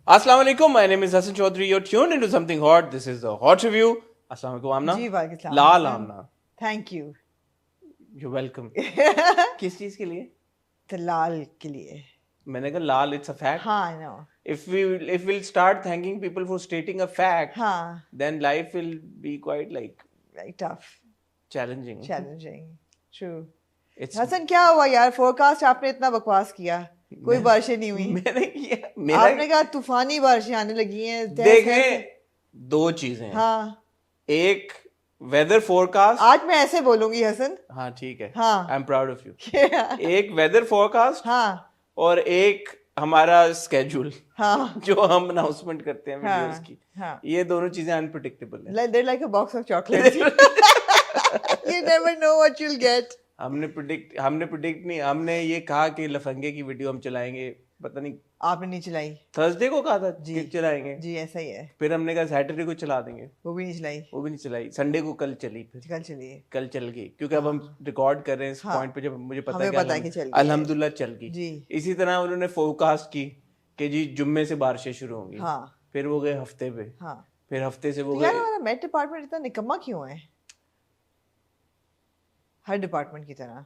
Assalamu alaikum. My name is Hassan Chaudhary. You're tuned into something hot. This is the hot review. Assalamu alaikum, Amna. जी वालेकुम लाल Amna. Thank you You're welcome. किस चीज के लिए? दलाल के लिए मैंने कहा लाल. It's a fact. हाँ no If we'll start thanking people for stating a fact, हाँ then life will be quite like very tough challenging. true It's Hasan क्या हुआ यार फोरकास्ट आपने इतना बकवास किया कोई बारिशें नहीं हुई मैंने किया. मेरा आपने कहा तूफानी बारिशें आने लगी हैं देखें दो चीजें हैं. हाँ एक वेदर फोरकास्ट. आज मैं ऐसे बोलूंगी हसन हाँ ठीक है. हाँ I am proud of you. हाँ एक वेदर फोरकास्ट और एक हमारा स्केड्यूल हाँ जो हम अनाउंसमेंट करते हैं वीडियोस की. हाँ ये दोनों चीजें अनप्रेडिक्टेबल हैं. they're like a box of chocolates you never know what you'll get हमने प्रिडिक्ट नहीं, हमने ये कहा कि लफंगे की वीडियो हम चलाएंगे. पता नहीं आपने नहीं चलाई थर्सडे को कहा था जी. कि चलाएंगे. जी ऐसा ही है फिर हमने कहा सैटरडे को चला देंगे. वो भी नहीं चलाई वो भी नहीं चलाई. संडे को कल चली. फिर कल चलिए कल चल गई क्योंकि अब हम रिकॉर्ड कर रहे हैं इस हाँ. पॉइंट पे जब मुझे पता हमें है पता है कि कि चल गई है. अल्हम्दुलिल्लाह चल गई. जी इसी तरह उन्होंने फोरकास्ट की कि जी जुम्मे से बारिशें शुरू होंगी. हाँ फिर वो गए हफ्ते पे. हाँ फिर हफ्ते से वो तो यार गए. हमारा मेट डिपार्टमेंट इतना निकम्मा क्यों है हर डिपार्टमेंट की तरह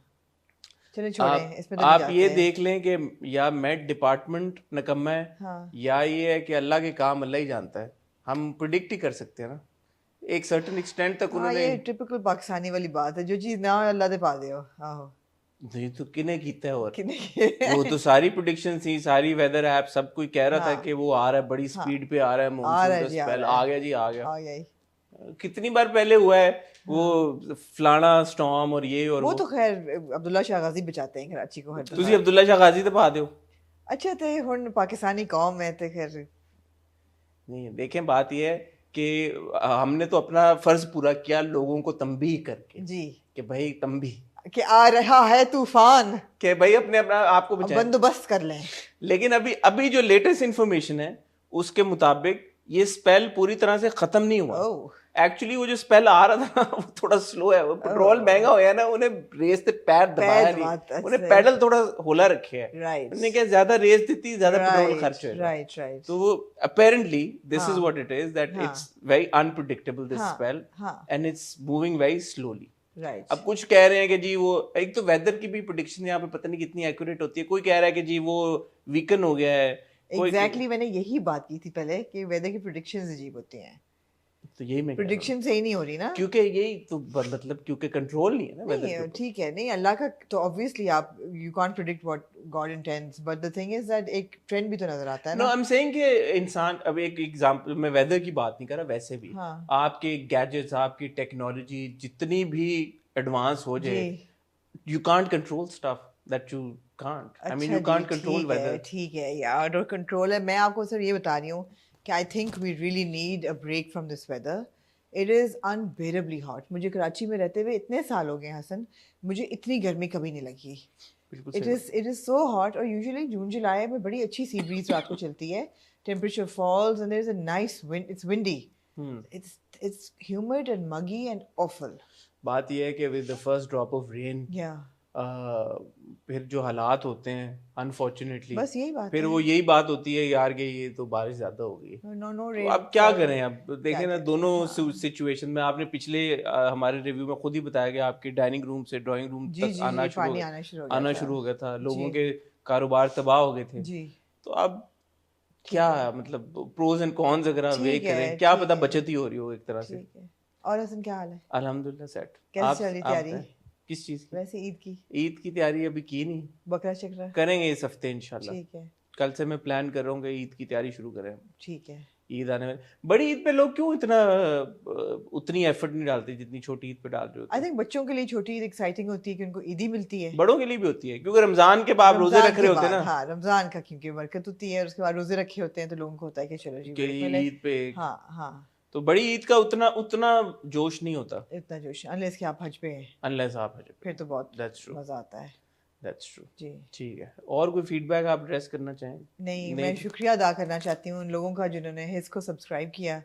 चलिए छोड़ें इसमें तो नहीं आप जाते ये हैं. देख लें कि या मेट डिपार्टमेंट निकम्मा है हाँ या ये है कि अल्लाह के काम अल्लाह ही जानता है. हम प्रिडिक्ट ही कर सकते हैं ना एक सर्टेन एक्सटेंट तक. हाँ उन्होंने ये टिपिकल पाकिस्तानी वाली बात है जो चीज ना हो अल्लाह दे पा दे आहो नहीं तो किने कीता है. और कि नहीं वो तो सारी प्रिडिक्शन थी, सारी वेदर ऐप सब कोई कह रहा था हाँ. कि वो आ रहा है बड़ी स्पीड पे आ रहा है. आ मॉनसून रहा है का जी, आ स्पेल रहा है. आ गया जी, आ गया. आ गई कितनी बार पहले हुआ है वो फलाना स्टॉर्म और ये और वो तो खैर अब्दुल्ला शाह गाजी बचाते हैं कराची को हर ਤੁਸੀਂ दफा अब्दुल्ला शाह गाजी तो पा दियो. अच्छा थे हुन पाकिस्तानी कौम है तो खैर नहीं देखें बात ये है कि हमने तो अपना फर्ज पूरा किया लोगों को तंबीह करके जी कि भाई तंबीह कि आ रहा है तूफान कि भाई अपने अपना आपको अब बचाएं. बंदोबस्त कर लें लेकिन अभी अभी जो लेटेस्ट इंफॉर्मेशन है उसके मुताबिक ये स्पेल पूरी तरह से खत्म नहीं हुआ. ओह एक्चुअली वो जो स्पेल आ रहा था वो थोड़ा स्लो है. वो पेट्रोल महंगा हो गया ना, उन्हें रेस पे पैर दबाया नहीं. दबाता, उन्हें अच्छा. पेडल थोड़ा होला रखे है. राइट उन्होंने क्या ज्यादा रेस देती ज्यादा पेट्रोल खर्च होगा. राइट राइट तो वो अपेरेंटली दिस हाँ. Is what it is that हाँ. इट्स वेरी अनप्रेडिक्टेबल दिस हाँ. स्पेल हाँ and it's moving very slowly. Right अब कुछ कह रहे हैं कि जी वो एक तो वेदर की भी प्रेडिक्शन यहाँ पे पता नहीं कितनी एक्यूरेट होती है. कोई कह रहा है कि जी वो वीकन हो गया है. कोई एग्जैक्टली मैंने यही बात की थी पहले कि वेदर की प्रेडिक्शंस अजीब होती हैं तो यही मैं कह रहा हूँ. प्रेडिक्शन सही नहीं हो रही ना क्योंकि यही तो मतलब क्योंकि कंट्रोल नहीं है ना वेदर के नहीं ऊपर. ठीक है नहीं अल्लाह का तो ऑब्वियसली आप you can't predict what God intends but the thing is that एक ट्रेंड भी तो नजर आता है नो ना आई एम सेइंग कि इंसान अब एक एग्जांपल मैं वेदर की बात नहीं कर रहा वैसे भी हाँ आपके गैजेट्स आपकी टेक्नोलॉजी जितनी भी एडवांस हो जाए जी you can't control stuff that you can't. I mean अच्छा यू कांट जी कंट्रोल ठीक है वेदर. ठीक है यार और कंट्रोल है मैं आपको सिर्फ ये बता रही हूँ कि I think we really need a break from this weather it is unbearably hot मुझे कराची में रहते हुए इतने साल हो गए हसन मुझे इतनी गर्मी कभी नहीं लगी बिल्कुल इट इज़ सो हॉट और यूजुअली जून जुलाई में बड़ी अच्छी सी ब्रीज रात को चलती है temperature falls and there is a nice wind it's windy it's humid and muggy and awful बात यह है कि with the first drop of rain yeah फिर जो हालात होते हैं अनफॉर्चुनेटली बस यही बात फिर है वो यही बात होती है यार कि ये तो बारिश ज्यादा हो गई. no no तो rain अब क्या fall. करें. अब देखें ना करें? दोनों हाँ. सिचुएशन में आपने पिछले हमारे रिव्यू में खुद ही बताया कि आपकी डाइनिंग रूम से ड्राइंग रूम जी तक जी आना जी शुरू हो पानी गया. आना शुरू हो गया आना था. शुरू हो गया था. लोगों जी के कारोबार तबाह हो गए थे. जी तो अब क्या मतलब प्रोज एंड कॉन्स अगर आप वे ठीक है, करें क्या ठीक पता है. बचत ही हो रही हो एक तरह से. ठीक है और हसन क्या हाल है अल्हम्दुलिल्लाह सेट. कैसे आप चल रही आप तैयारी बताएं. किस चीज की? वैसे ईद की ईद की तैयारी अभी की नहीं, बकरा चक्रा करेंगे इस हफ्ते इंशाल्लाह. ठीक है कल से मैं प्लान कर रहा हूँ कि ईद की तैयारी शुरू करें. ठीक है ईद आने वाली बड़ी ईद पे लोग क्यों इतना उतनी एफर्ट नहीं डालते जितनी छोटी ईद पे डाल रहे होते आई हैं. थिंक बच्चों के लिए छोटी ईद एक्साइटिंग होती है कि उनको ईदी मिलती है बड़ों के लिए भी होती है क्योंकि रमजान के बाद रोजे रमजान रख के रहे होते हैं बाद, ना हाँ रमजान का क्योंकि बरकत होती है उसके बाद रोजे रखे होते हैं तो लोगों को होता है कि चलो जी कि break मिले. ईद पे. हाँ हाँ तो बड़ी ईद का उतना उतना जोश नहीं होता इतना जोश अनलेस कि आप हज पे हैं अनलेस आप हज पे. फिर तो बहुत दैट्स ट्रू. मजा आता है दैट्स ट्रू. जी ठीक है. और कोई फीडबैक आप एड्रेस करना चाहें? नहीं नहीं मैं तो- शुक्रिया अदा करना चाहती हूँ उन लोगों का जिन्होंने हिस्स को सब्सक्राइब किया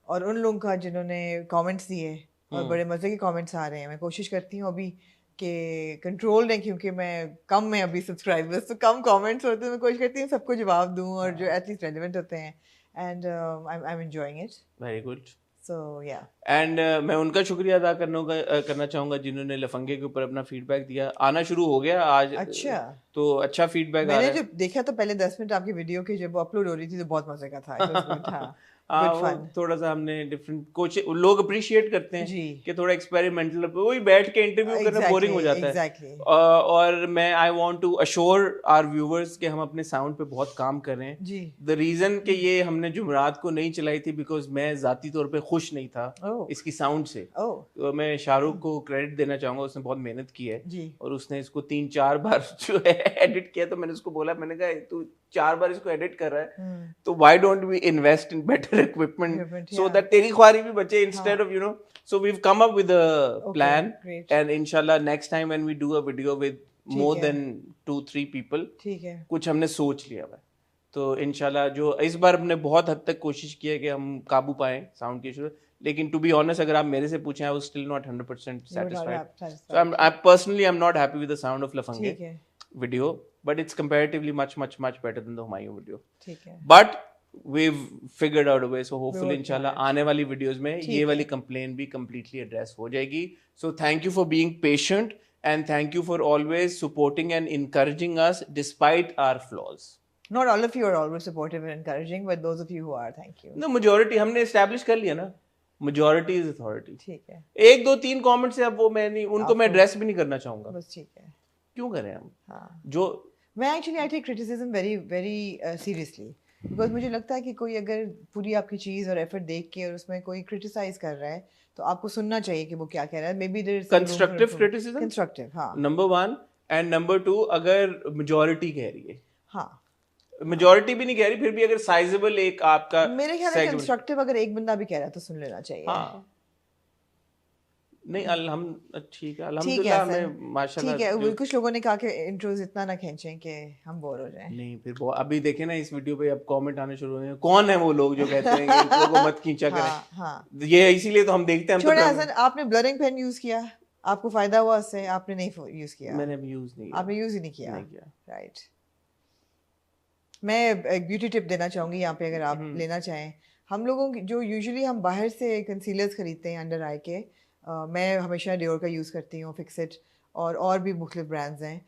और उन लोगों का जिन्होंने कमेंट्स दिए और बड़े मज़े के कमेंट्स आ रहे हैं मैं कोशिश करती हूँ अभी कि कंट्रोल नहीं, क्योंकि मैं कम में अभी सब्सक्राइबर्स तो कम कमेंट्स होते हैं, मैं कोशिश करती हूँ सबको जवाब दूँ और जो एटलीस्ट रेलेवेंट होते हैं, and I am enjoying it, very good. So yeah. And मैं उनका शुक्रिया अदा करना चाहूँगा जिन्होंने लफंगे के ऊपर अपना फीडबैक दिया। आना शुरू हो गया आज। अच्छा, तो अच्छा फीडबैक आ मैंने रहा है। जब देखा तो पहले 10 मिनट आपकी वीडियो की जब अपलोड हो रही थी तो बहुत मजे का था, इट वाज गुड। हाँ, हाँ, गुड वो फन थोड़ा सा हमने डिफरेंट कुछ लोग अप्रिशिएट करते हैं जी। कि थोड़ा एक्सपेरिमेंटल, वही बैठ के इंटरव्यू करना बोरिंग हो जाता है। एग्जैक्टली। और मैं I want to assure our viewers कि हम अपने साउंड पे बहुत काम कर रहे हैं। जी। द रीजन कि ये हमने जुमरात को नहीं चलाई थी बिकॉज मैं जाती तौर पे खुश नहीं था ओह इसकी साउंड से। ओह तो मैं शाहरुख को क्रेडिट देना चाहूंगा, उसने बहुत मेहनत की है जी। और उसने इसको 3-4 बार जो है एडिट किया। तो मैंने उसको बोला, मैंने कहा तू 4 बार इसको एडिट कर रहा है तो why don't we invest in better equipment so that तेरी ख्वारी भी बचे instead of so we have come up with a plan and इंशाल्लाह next time when we do a video with more than 2-3 people, ठीक है, कुछ हमने सोच लिया हुआ है। तो इंशाल्लाह जो इस बार हमने बहुत हद तक कोशिश की है कि हम काबू पाएं साउंड के इशू, लेकिन टू बी ऑनेस्ट अगर आप मेरे से पूछें I was still not 100% satisfied. So I personally I'm not happy with the sound of Lafange ठीक है, video, but it's comparatively much better than the Humayun video. ठीक है, But we've figured out a way, so hopefully working inshallah on it. आने वाली videos में ये वाली complaint भी completely address हो जाएगी. So thank you for being patient and thank you for always supporting and encouraging us despite our flaws. Not all of you are always supportive and encouraging, but those of you who are, thank you. No, majority हमने establish कर लिया ना, majority is authority. ठीक है, 1-2-3 comments से अब वो मैं नहीं, उनको मैं address भी नहीं करना चाहूँगा। बस ठीक है, क्यों करें हम? हाँ। जो मैं actually I take criticism very very seriously, because मुझे लगता है कि कोई अगर पूरी आपकी चीज़ और एफर्ट देख के और उसमें कोई क्रिटिसाइज कर रहा है तो आपको सुनना चाहिए कि वो क्या कह रहा है। May be there is constructive criticism, constructive, हाँ, नंबर 1 एंड नंबर 2 अगर मेजॉरिटी कह रही है, हाँ, मेजॉरिटी भी नहीं कह रही फिर भी अगर साइजेबल एक आपका मेरे ख्याल है कंस्ट्रक्टिव अगर एक बंदा भी कह रहा है तो सुन लेना चाहिए। हाँ, नहीं ठीक है, ठीक अल्हम्दुलिल्लाह है हमें सर, माशाल्लाह। ठीक है, कुछ लोगों ने कहा कि इंट्रोज इतना ना खींचें कि हम बोर हो जाएं। नहीं फिर अभी देखें ना इस वीडियो पे अब कमेंट आने शुरू हो गए, कौन है वो लोग जो कहते हैं कि इंट्रो को मत खींचा करें। हाँ, हाँ। ये इसीलिए तो हम देखते हैं हम छोड़े तो हसन, आपने ब्लरिंग पेन यूज किया, आपको फायदा हुआ उससे? आपने नहीं यूज किया? मैंने अभी यूज नहीं आपने यूज ही नहीं किया, किया। राइट। मैं एक ब्यूटी टिप देना चाहूँगी यहाँ पे, अगर आप लेना चाहें। हम लोगों की जो यूजुअली हम बाहर से कंसीलर्स खरीदते हैं अंडर आई के, मैं हमेशा डियोर का यूज़ करती हूँ, फिक्सिट और भी मुख्तलिफ ब्रांड्स हैं।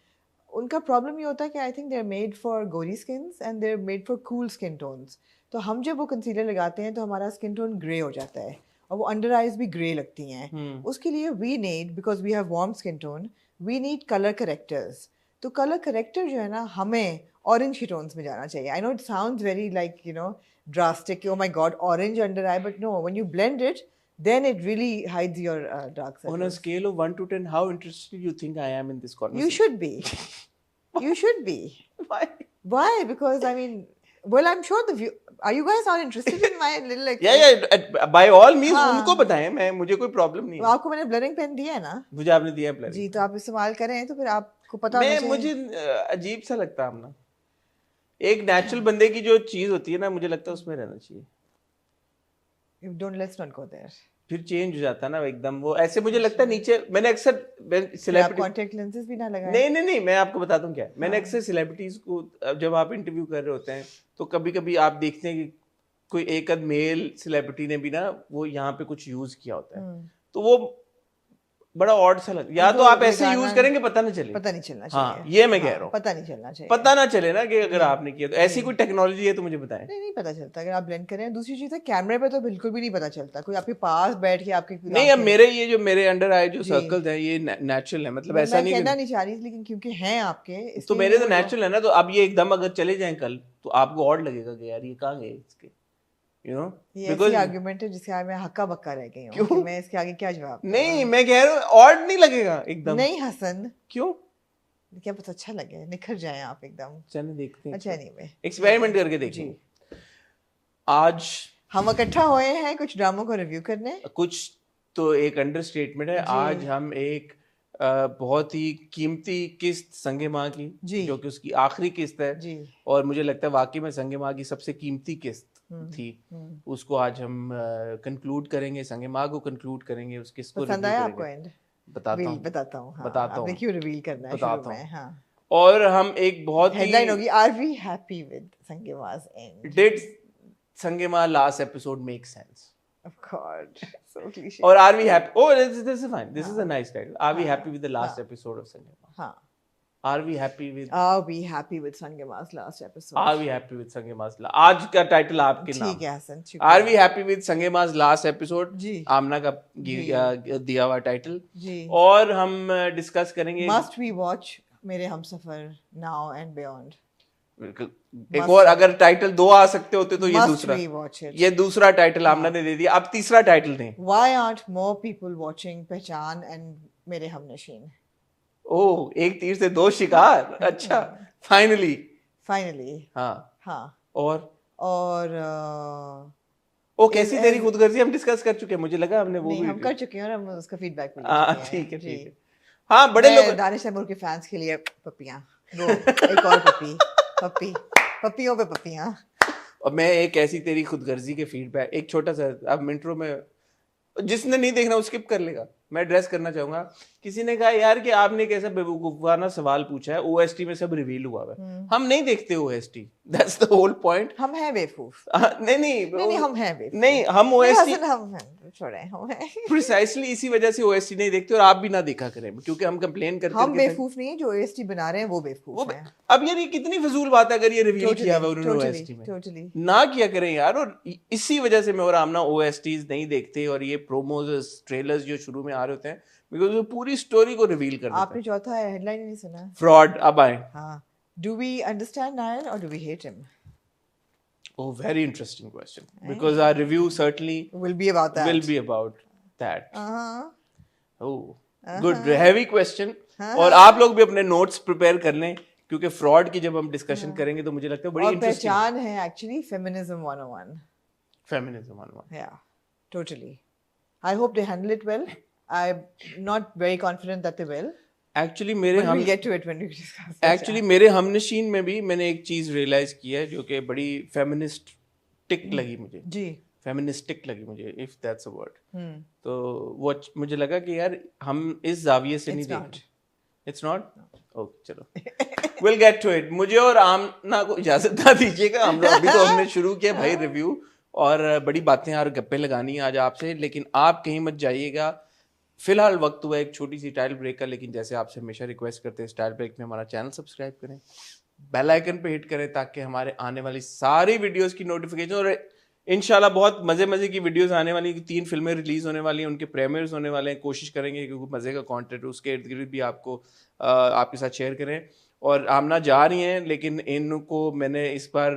उनका प्रॉब्लम ये होता है कि I think they are made for गोरी skins and they are made for cool skin tones. तो हम जब वो कंसीलर लगाते हैं तो हमारा स्किन टोन ग्रे हो जाता है और वो अंडर आइज भी ग्रे लगती हैं। उसके लिए we need, because we have warm skin tone, we need colour correctors. तो कलर करेक्टर जो है ना, हमें ऑरेंज की टोन्स में जाना चाहिए। I know it sounds very like drastic, oh my God orange under eye, but no, when you blend it then it really hides your dark circles. On a scale of 1 to 10, how interested you think I am in this conversation? You should be. You should be. Why? Why? Because I mean, well, I'm sure are you guys not interested in my little like? Yeah, by all means उनको बताएं, मुझे कोई problem नहीं है। आपको मैंने blurring pen दिया है ना? मुझे आपने दिया है ब्लरिंग। जी, तो आप इस्तेमाल करें तो फिर आपको पता होना चाहिए। मुझे अजीब सा लगता है ना, एक नेचुरल बंदे की जो चीज होती है ना, मुझे लगता है उसमें रहना चाहिए। Let's not go there. फिर चेंज हो जाता है ना एकदम, वो ऐसे मुझे लगता है नीचे। मैंने अक्सर सेलिब्रिटी कॉन्टैक्ट लेंसेज भी ना लगाएं। नहीं, मैं आपको बताता हूँ क्या। मैंने अक्सर सेलिब्रिटीज को, जब आप इंटरव्यू कर रहे होते हैं तो कभी कभी आप देखते हैं कि कोई एक आध मेल सेलिब्रिटी ने भी ना वो यहाँ पे कुछ यूज किया होता है, तो वो बड़ा ऑड सा लगता है। या तो आप ऐसे यूज करेंगे पता नहीं चले, पता नहीं चलना चाहिए। हाँ, ये मैं कह रहा हूँ, पता नहीं चलना चाहिए, पता ना चले ना कि अगर आपने किया तो। ऐसी कोई टेक्नोलॉजी है तो मुझे बताएं। नहीं पता चलता अगर आप ब्लेंड करें। दूसरी चीज है, कैमरे पे तो बिल्कुल भी नहीं पता चलता, कोई आपके पास बैठ के आपके नहीं। अब ये जो मेरे अंडर आए जो सर्कल्स हैं ये नेचुरल है, मतलब ऐसा नहीं कहना नहीं चाह रही, लेकिन क्योंकि हैं आपके, तो मेरे तो नेचुरल है ना। तो अब ये एकदम अगर चले जाएं कल तो आपको ऑड लगेगा कि यार ये कहाँ गए इसके, ये ऐसी आर्गुमेंट है जिसके आगे मैं हक्का बक्का रह गई हूँ कि मैं इसके आगे क्या जवाब। नहीं, मैं कह रहा हूँ ऑड नहीं लगेगा एकदम। नहीं हसन, क्यों? क्या पता अच्छा लगे, निखर जाए आप एकदम। चलो देखते हैं। अच्छा, नहीं एक्सपेरिमेंट करके देखेंगे। आज हम इकट्ठा हुए हैं कुछ ड्रामों को रिव्यू करने। कुछ तो एक अंडरस्टेटमेंट है। आज हम एक बहुत ही कीमती किस्त संगे माँ की, जो कि उसकी आखिरी किस्त है जी। और मुझे लगता है वाकई में संगे माँ की सबसे कीमती किस्त थी, उसको आज हम कंक्लूड करेंगे, संगे माँ को कंक्लूड करेंगे, उस किस्त को। पसंद आया आपको एंड? बताता हूँ हाँ, बताता हूँ आपने क्यों रिवील करना है शुरू में हाँ और हम एक बहुत ही हेडलाइन होगी आर वी हैप्पी विद संगीमा's end did Sangeema last episode make sense of course so cliche और are we happy oh this is fine this is a nice title are we happy with the last episode of Sangema हाँ are we happy with Sangima's last episode are we happy with Sangema's आज का title आपके नाम ठीक है Hasan are we happy with Sangema's last episode जी आमना का दिया हुआ टाइटल जी और हम डिस्कस करेंगे must we watch मेरे हमसफर now and beyond एक और अगर टाइटल 2 आ सकते होते तो ये must दूसरा we watch it ये दूसरा टाइटल आमना ने दे दिया अब तीसरा टाइटल दें why aren't more people watching पहचान and मेरे हमनशीन ओह एक तीर से 2 शिकार अच्छा फाइनली हाँ और और कैसी तेरी खुदगर्जी हम डिस्कस कर चुके हैं मुझे लगा हमने वो नहीं भी हम कर चुके हैं और हम उसका फीडबैक भी ले हाँ चुके हैं ठीक है हाँ बड़े लोग दानिश तैमूर के फैंस के लिए पप्पियां वो एक और पप्पियों पे पप्पियां और मैं एक ऐसी तेरी खुदगर्जी के फीडबैक एक छोटा सा अब इंट्रो में जिसने नहीं देखना वो स्किप कर लेगा मैं एड्रेस करना चाहूंगा किसी ने कहा यार कि आपने एक ऐसा बेवकूफाना सवाल पूछा है ओएसटी में सब रिवील हुआ है हम नहीं देखते OST that's the whole point हम हैं बेवकूफ नहीं हम हैं बेवकूफ नहीं हम ओएसटी हम हैं छोड़े हम हैं प्रिसाइसली इसी वजह से ओएसटी नहीं देखते और आप भी ना देखा करें क्योंकि हम कंप्लेन करते हम बेवकूफ नहीं जो ओएसटी बना रहे हैं वो बेवकूफ हैं अब यार ये कितनी फजूल बात है अगर ये रिवील किया हुआ उन्होंने ओएसटी में ना किया करें यार और इसी वजह से मैं और आमना ओएसटीज नहीं देखते और ये प्रोमोज ट्रेलर्स जो शुरू में आ रहे होते हैं बिकॉज़ वो पूरी स्टोरी को रिवील कर देता है आपने चौथा हेडलाइन नहीं सुना फ्रॉड अब आए हाँ डू वी अंडरस्टैंड नायर और do we hate him Oh, very interesting question. Because our review certainly will be about that. Oh, good. Heavy question. और आप लोग भी अपने notes prepare कर लें क्योंकि fraud की जब हम discussion करेंगे तो मुझे लगता है बड़ी interesting. और पहचान है actually feminism 101. Feminism 101. Yeah, totally. I hope they handle it well. I'm not very confident that they will. Actually मेरे हम we'll get to it when we discuss actually मेरे हमनशीन में भी मैंने एक चीज रियलाइज की है जो कि बड़ी फेमिनिस्टिक लगी मुझे जी फेमिनिस्टिक लगी मुझे इफ दैट्स अ वर्ड तो वो मुझे लगा कि यार हम इस जाविये से नहीं देख रहे इट्स नॉट ओके चलो विल गेट टू इट मुझे और आमना को इजाजत ना दीजिएगा हम लोग अभी तो हमने शुरू किया भाई रिव्यू और बड़ी बातें और गप्पे लगानी है आज आपसे लेकिन आप कहीं मत जाइएगा फिलहाल वक्त हुआ एक छोटी सी टाइल ब्रेक का लेकिन जैसे आपसे हमेशा रिक्वेस्ट करते हैं इस टाइल ब्रेक में हमारा चैनल सब्सक्राइब करें बेल आइकन पे हिट करें ताकि हमारे आने वाली सारी वीडियोस की नोटिफिकेशन और इंशाल्लाह बहुत मजे की वीडियोस आने वाली 3 फिल्में रिलीज होने वाली हैं उनके प्रीमियर्स होने वाले हैं कोशिश करेंगे क्योंकि मजे का कंटेंट उसके इर्द गिर्द भी आपको आपके साथ शेयर करें और आमना जा रही हैं लेकिन इनको मैंने इस बार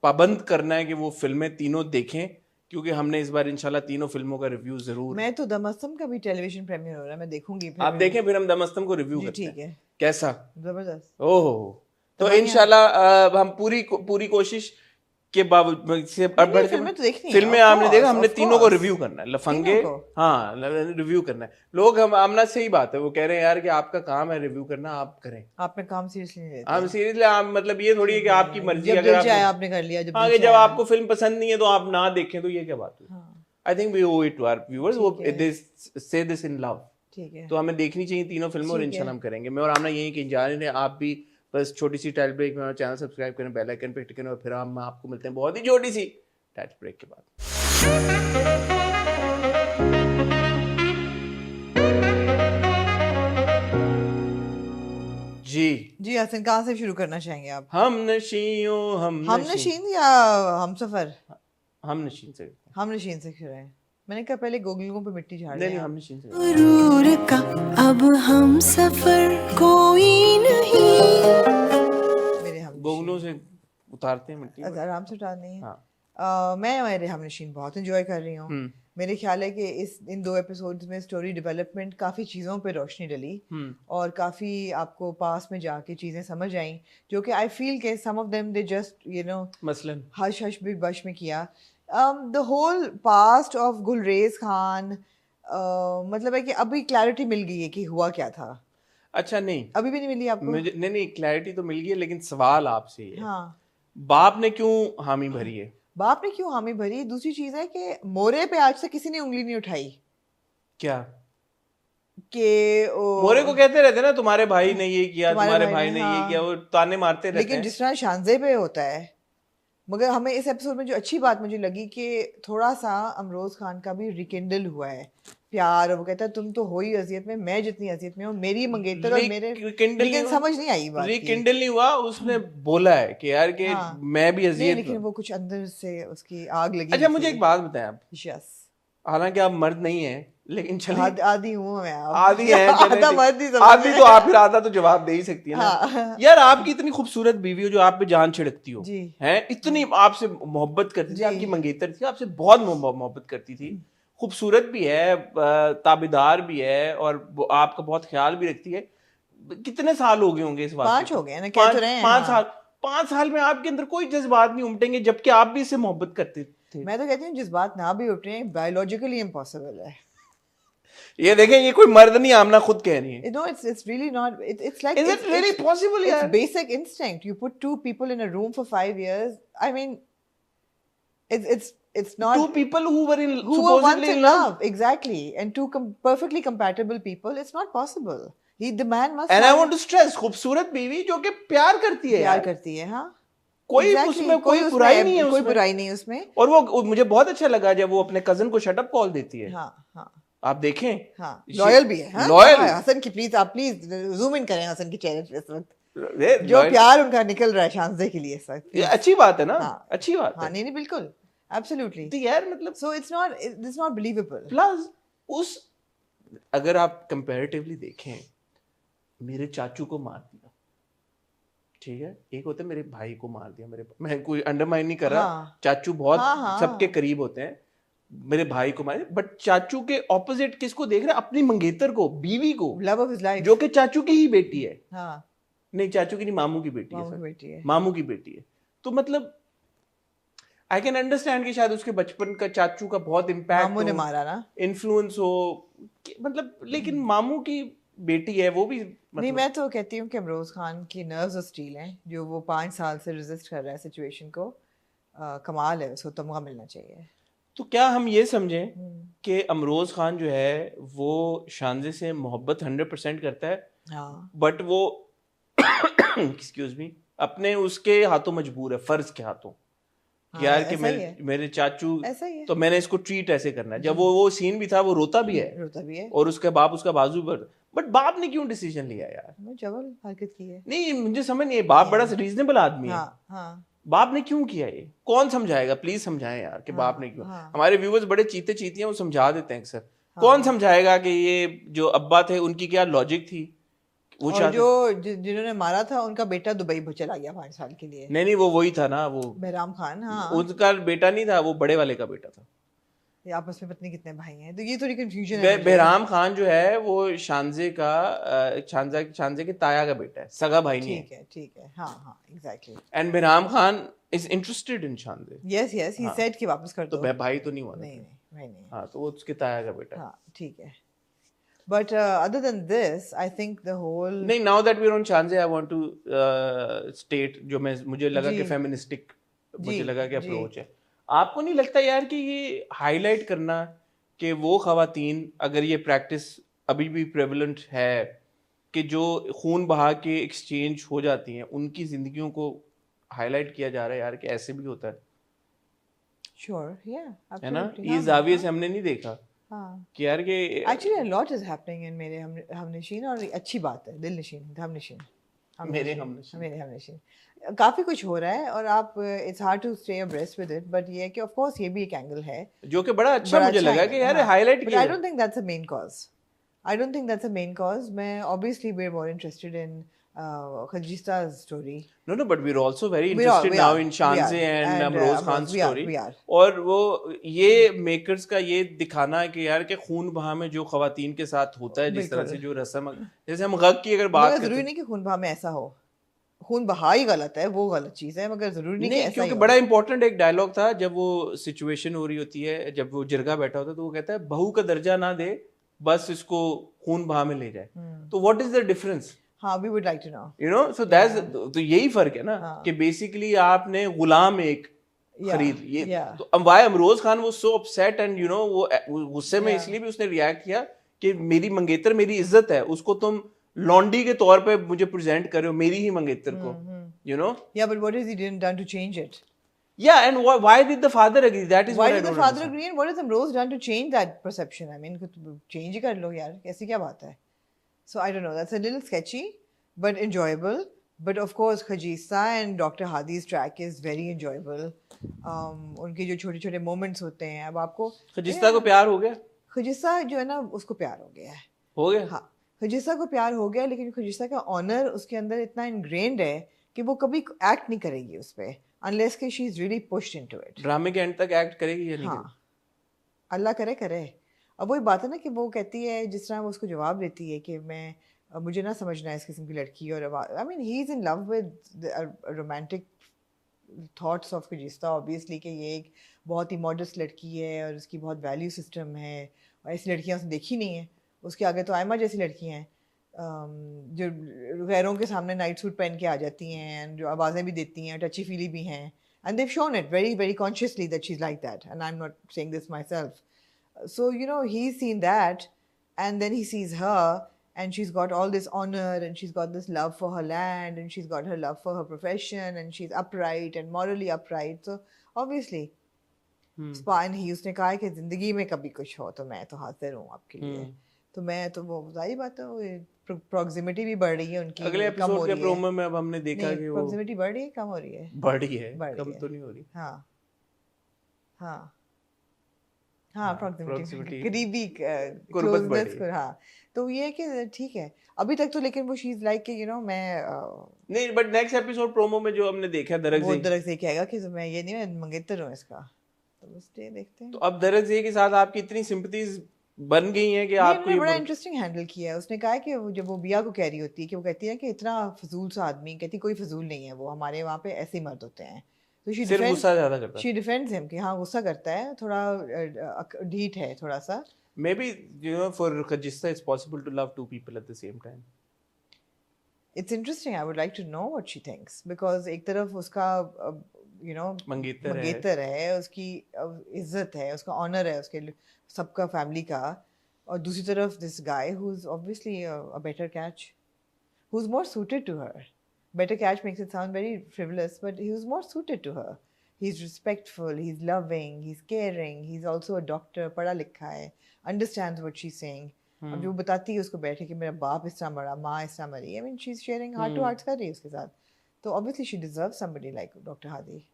पाबंद करना है कि वो फिल्में तीनों देखें क्योंकि हमने इस बार इंशाल्लाह तीनों फिल्मों का रिव्यू जरूर मैं तो दमस्तम का भी टेलीविजन प्रीमियर हो रहा है मैं देखूंगी फिर आप देखें फिर हम दमस्तम को रिव्यू करते हैं ठीक है कैसा जबरदस्त ओहो तो इंशाल्लाह हम पूरी कोशिश के बावजूद से बढ़ के फिल्में आपने देखा हमने तीनों को रिव्यू करना है लफंगे हाँ रिव्यू करना है लोग हम आमना से ही बात है वो कह रहे हैं यार कि आपका काम है रिव्यू करना आप करें आपने काम सीरियसली नहीं लेते हम सीरियसली आप मतलब ये थोड़ी है कि आपकी मर्जी अगर आपने कर लिया जब आपको फिल्म पसंद नहीं है तो आप ना देखें तो ये क्या बात हुई I think we owe it to our viewers वो say this in love ठीक है तो हमें देखनी चाहिए तीनों फिल्में और इंशाल्लाह हम करेंगे मैं और आमना यही कहीं जा रहे हैं आप भी बस छोटी सी टाइल ब्रेक में चैनल सब्सक्राइब करें बेल आइकन पे हिट करें और फिर हम आपको मिलते हैं बहुत ही छोटी सी टाइल ब्रेक के बाद जी हसन कहाँ से शुरू करना चाहेंगे आप हम नशीन या हमसफर हम नशीन से शुरू है मैंने कहा पहले गोगलों पे मिट्टी झाड़ नहीं हम नशीन से गुरूर का अब हम सफर कोई नहीं मेरे हम गोगलों से उतारते हैं मिट्टी आराम से उतारनी है हाँ। मैं मेरे हम नशीन बहुत एंजॉय कर रही हूँ मेरे ख्याल है कि इन 2 एपिसोड्स में स्टोरी डेवलपमेंट काफ़ी चीज़ों पे रोशनी डली और काफ़ी आपको पास में जाके चीज़ें समझ आई जो कि आई फील के some of them they just मसलन हश हश बिग बश में किया the whole past of Gulrez Khan मतलब है कि अभी क्लैरिटी मिल गई है कि हुआ क्या था अच्छा नहीं अभी भी नहीं मिली आपको मुझे नहीं क्लैरिटी तो मिल गई है लेकिन सवाल आपसे है हाँ बाप ने क्यों हामी भरी है बाप ने क्यों हामी भरी दूसरी चीज है कि मोरे पे आज तक किसी ने उंगली नहीं उठाई क्या कि मोरे को कहते रहते ना तुम्हारे भाई ने ये किया, तुम्हारे तुम्हारे भाई भाई ने, ने ये हाँ। किया, वो ताने मारते रहते लेकिन हैं। जिस तरह शानजे पे होता है, मगर हमें इस एपिसोड में जो अच्छी बात मुझे लगी कि थोड़ा सा अमरोज खान का भी रिकिंडल हुआ है प्यार, और वो कहता है तुम तो हो ही अजियत में, मैं जितनी अजियत में हूँ, मेरी मंगेतर और मेरे, रिकिंडल लेकिन समझ नहीं आई बात की। रिकिंडल नहीं हुआ, उसने बोला है कि यार कि हाँ। मैं भी नहीं, अजियत लेकिन हूँ। वो कुछ अंदर से उसकी आग लगी अच्छा मुझे एक बात बताएं आप, यस, हालांकि आप मर्द नहीं हैं, लेकिन चलिए आधी हूँ मैं, आप आधी है, चले आधा ठीक। मर्द ही समझ आधी में। तो आप, फिर आधा तो जवाब दे ही सकती है ना। हाँ। यार आपकी इतनी खूबसूरत बीवी हो जो आप पे जान छिड़कती हो, जी। हैं, इतनी आपसे मोहब्बत करती थी, जी। आपकी मंगेतर थी, आपसे बहुत मोहब्बत करती थी, खूबसूरत भी है, ताबेदार भी है, और वो आपका बहुत ख्याल भी रखती है। कितने साल हो गए होंगे इस बात 5 को? हो गए ना, कह तो रहे हैं, 5 हाँ। साल। 5 साल में आपके अंदर कोई जज्बात नहीं उमटेंगे, जबकि आप भी इससे मोहब्बत करते थे। मैं तो कहती हूँ जिस बात ना भी उठ रहे हैं बायोलॉजिकली इम्पॉसिबल है। ये देखें, ये कोई मर्द नहीं, आमना खुद कह रही है। No, it's really not. It's like Is it really possible, It's यार? basic instinct. You put two people in a room for 5 years. I mean, it's not Two people who were in who were once supposedly in love, exactly, and two perfectly compatible people. It's not possible. The man must And I have want to stress, खूबसूरत बीवी जो कि प्यार करती है प्यार यार। करती है, हाँ। कोई Exactly. उसमें कोई बुराई नहीं है कोई उसमें। बुराई नहीं उसमें। और वो मुझे बहुत अच्छा लगा जब वो अपने कजन को शटअप कॉल देती है। हाँ, हाँ, आप देखें, हाँ। लॉयल भी है, हाँ। लॉयल। हाँ, हसन की प्लीज, आप प्लीज जूम इन करें हसन के चेहरे पे इस वक्त। जो loyal। प्यार उनका निकल रहा है शानजे के लिए इस वक्त। ये अच्छी बात है ना, हाँ। अच्छी बात हाँ, है। नहीं, बिल्कुल, एब्सोल्युटली। तो यार मतलब So it's not believable. Plus उस, अगर आप कंपैरेटिवली देखें, मेरे चाचू को मार दिया, ठीक है, एक होता है मेरे भाई को मार दिया, मैं कोई अंडरमाइन नहीं कर रहा, हाँ। चाचू बहुत हाँ। सबके करीब होते हैं, मेरे भाई को मारे, बट चाचू के ऑपोजिट किसको देख रहे हैं? अपनी मंगेतर को, बीवी को, Love of his life. जो कि चाचू की ही बेटी है। हाँ, नहीं, चाचू की नहीं, मामू की बेटी है मामू की सर। बेटी है। मामू की बेटी है। तो मतलब आई कैन अंडरस्टैंड कि शायद उसके बचपन का चाचू का बहुत इम्पैक्ट मामू ने मारा ना। इन्फ्लुएंस हो, मतलब, लेकिन मामू की बेटी है, वो भी नहीं, मतलब, मैं तो कहती हूँ कि अमरोज खान की नर्व्स ऑफ स्टील हैं, जो वो 5 साल से रेजिस्ट कर रहा है सिचुएशन को। कमाल है, उसको तमगा मिलना चाहिए। तो क्या हम ये समझें कि अमरोज खान जो है वो शानजे से मोहब्बत 100% करता है, हाँ, बट वो एक्सक्यूज मी, अपने उसके हाथों मजबूर है, फर्ज के हाथों, कि हाँ, यार कि ऐसा ही है। मेरे चाचू, ऐसा ही है। तो मैंने इसको ट्रीट ऐसे करना है। जब वो सीन भी था, वो रोता भी है, रोता भी है। और उसके बाप उसका बाजू पर, बट बाप ने क्यों डिसीजन लिया यार? वो जबल हरकत की है। नहीं, मुझे समझ नहीं है, बाप बड़ा रीजनेबल आदमी है, हाँ, हाँ। बाप ने क्यों किया ये? कौन समझाएगा? प्लीज समझाएं यार कि बाप ने क्यों। हाँ। हमारे व्यूवर्स बड़े चीते चीतियां, वो समझा देते हैं अक्सर। कौन समझाएगा कि ये जो अब्बा थे उनकी क्या लॉजिक थी? वो और जो जिन्होंने मारा था उनका बेटा दुबई चला गया 5 साल के लिए। नहीं, वो वही था ना, वो बहराम खान। हाँ, उनका बेटा नहीं था, वो बड़े वाले का बेटा था। ये आपस में पत्नी कितने भाई हैं, तो ये थोड़ी कंफ्यूजन है मुझे। बहराम खान जो है वो शानजे के ताया का बेटा है, सगा भाई नहीं है। ठीक है, हाँ, हाँ, exactly. And Bahram Khan is interested in Shanze. Yes, he said कि वापस कर तो दो। भाई तो नहीं हुआ ना। नहीं, भाई नहीं। हाँ, तो वो उसके ताया का बेटा है। हाँ, ठीक है। But other than this, I think the whole नहीं, now that we are on Shanze, I want to state जो मुझे लगा कि फेमिनिस्टिक, मुझे लगा कि अप्रोच है। आपको नहीं लगता यार कि ये हाईलाइट करना कि वो खवातीन, अगर ये प्रैक्टिस अभी भी प्रेवलेंट है कि जो खून बहा के एक्सचेंज हो जाती हैं, उनकी जिंदगियों को हाईलाइट किया जा रहा है यार कि ऐसे भी होता है? sure, yeah, है ना? absolutely. ये जाविये से हमने नहीं देखा हाँ, कि यार कि actually a lot is happening in मेरे हमनशीन, और अच्छी बात है, दिल नशीन, हमनशीन, मेरे हमनशीन। मेरे हमनशीन काफी कुछ हो रहा है, और आप it's hard to stay abreast with it, but ये है कि ऑफ कोर्स ये भी एक एंगल है जो कि बड़ा अच्छा मुझे लगा कि यार हाईलाइट किया। I don't think that's a main cause. I don't think that's a main cause. मैं obviously we are more interested in Khajista's story. No, but we're also very We are, interested now in Shanze and Amroz Khan's story. we are. और वो ये makers का ये दिखाना है कि यार के खून बहा में जो खवातीन के साथ होता है, जिस तरह से जो रस्म, जैसे हम गग की अगर बात करते जरूरी नहीं कि खून बहा में ऐसा हो, खून बहा ही गलत है, वो गलत चीज है, मगर जरूरी नहीं कि ऐसा ही क्योंकि हो। बड़ा इंपॉर्टेंट एक डायलॉग था जब वो सिचुएशन हो रही होती है, जब वो जिरगा बैठा होता है, तो वो कहता है बहू का दर्जा ना दे, बस इसको खून बहा में ले जाए। तो व्हाट इज द डिफरेंस? हाँ, we would like to know. You know, so that's तो यही फर्क है ना कि बेसिकली आपने गुलाम एक खरीद ये। तो वाई अमरोज खान वो so upset and you no वो गुस्से में इसलिए भी उसने रिएक्ट किया कि मेरी मंगेतर मेरी इज्जत है, उसको तुम लॉन्डी के तौर पे मुझे प्रेजेंट कर रहे हो, मेरी ही मंगेतर को, you know? Yeah, but what has he done to change it? Yeah, and why did the father agree? That is Why what I did the don't father understand. agree and what has Amrose done to change that perception? I mean, change ही कर लो यार, ऐसी क्या बात है? So I don't know. That's a little sketchy, but enjoyable. But of course, Khajista and Dr. Hadi's track is very enjoyable. उनके जो छोटे-छोटे moments होते हैं, अब आपको खजिस्ता को प्यार हो गया? खजिस्ता जो है ना, उसको प्यार हो गया है. हो गया? हाँ, खजिस्ता को प्यार हो गया, लेकिन खजिस्ता का ऑनर उसके अंदर इतना इनग्रेन्ड है कि वो कभी एक्ट नहीं करेगी उस पे, unless कि she is really pushed into it. ड्रामे के एंड तक एक्ट करेगी या नहीं हाँ, करेगी? अल्लाह करे करे. अब वही बात है ना कि वो कहती है, जिस तरह वो उसको जवाब देती है कि मुझे ना समझना है इस किस्म की लड़की, और I mean he is in love with romantic thoughts of Khujista obviously, कि ये एक बहुत ही मॉडस्ट लड़की है और उसकी बहुत वैल्यू सिस्टम है, और ऐसी लड़कियाँ उसने देखी नहीं है. उसके आगे तो आयमा जैसी लड़कियाँ हैं जो गैरों के सामने नाइट सूट पहन के आ जाती हैं, and जो आवाज़ें भी देती हैं, टची फीली भी हैं, and they've shown it very very consciously that she's like that, and I'm not saying this myself. So you know, he's seen that, and then he sees her, and she's got all this honor, and she's got this love for her land, and she's got her love for her profession, and she's upright and morally upright. So obviously spine ही उसने कहा है कि जिंदगी में कभी कुछ हो तो मैं तो हाजिर हूँ आपके लिए. तो मैं तो वो जाहिर बात है, वो प्रॉक्सिमिटी भी बढ़ रही है उनकी, अगले एपिसोड के प्रोमो में अब हमने देखा कि वो प्रॉक्सिमिटी बढ़ रही है, कम हो रही है, बढ़ रही है, कम तो नहीं हो रही. हाँ हाँ हाँ, प्रॉक्सिमिटी, करीबी, कुर्बत बढ़ क्लोजनेस, रही है. हाँ. तो ये है कि ठीक है अभी तक तो, लेकिन वो शी इज लाइक कि यू नो मैं नहीं, बट नेक्स्ट एपिसोड प्रोमो में जो हमने देखा वो दरअसल दरअसल कहेगा कि मैं ये नहीं, मैं मंगेतर हूँ इसका. तो बस ये देखते हैं. तो अब दरअसल के साथ आपकी इतनी सिंपैथीज बन गई हैं कि आपको ये ये बड़ा इंटरेस्टिंग हैंडल किया है. उसने कहा है कि जब वो बिया को कह रही होती है कि वो कहती है कि इतना फजूल सा आदमी, कहती कोई फजूल नहीं है, वो हमारे वहाँ पे ऐसे ही मर्द होते हैं. तो सिर्फ गुस्सा ज्यादा करता है. शी डिफेंड्स हिम कि हाँ गुस्सा करता है, थोड़ा ढीठ है थोड़ा सा. Maybe you know for Khajista it's possible to love two people at the same time. It's interesting. I would like to know what she thinks, because एक तरफ उसका you know मंगेतर है, उसकी इज्जत है, उसका ऑनर है, उसके सबका फैमिली का, और दूसरी तरफ this guy who's obviously a better catch, who's more suited to her. Better catch makes it sound very frivolous, but he was more suited to her. He's respectful, he's loving, he's caring, he's also a doctor, पढ़ा लिखा है, understands what she's saying. अब जो बताती है उसको बैठे कि मेरा बाप इस तरह मरा, माँ इस तरह मरी, I mean she's sharing heart to heart कर रही है उसके साथ. तो obviously she deserves somebody like Dr. Hadi.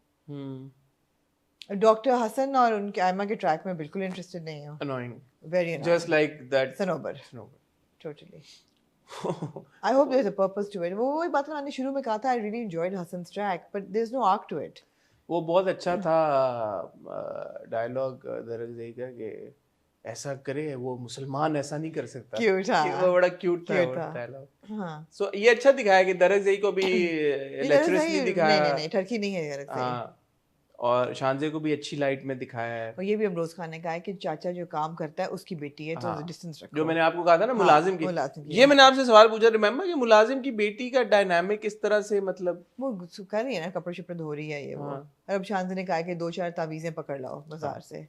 Doctor Hasan और उनके आयमा के ट्रैक में बिल्कुल इंटरेस्टेड नहीं हूँ. Annoying. Very annoying. Just like that. Sanobar. Totally. I hope there's a purpose to it. वो वही बात मैंने शुरू में कहा था, I really enjoyed Hassan's track, but there's no arc to it. वो बहुत अच्छा था डायलॉग दरअसल का कि ऐसा करे, वो मुसलमान ऐसा नहीं कर सकता. Cute, हाँ. वो बड़ा क्यूट था वो डायलॉग. हाँ. ये अच्छा दिखाया कि दरअसल को भी लेक्चरसली दिखाया. नहीं ठरकी नहीं है दरअसल. हाँ. और शानजे को भी अच्छी लाइट में दिखाया है. और ये भी अमरोज खान ने कहा है कि चाचा जो काम करता है उसकी बेटी है, तो डिस्टेंस रखो. जो मैंने आपको कहा था ना मुलाजिम की, ये मैंने आपसे सवाल पूछा, रिमेम्बर कि मुलाजिम की बेटी का डायनामिक किस तरह से, मतलब वो कर रही है ना, कपड़े शपड़े धो रही है ये वो. और अब शानजे ने कहा कि 2-4 तावीजें पकड़ लाओ बाजार से.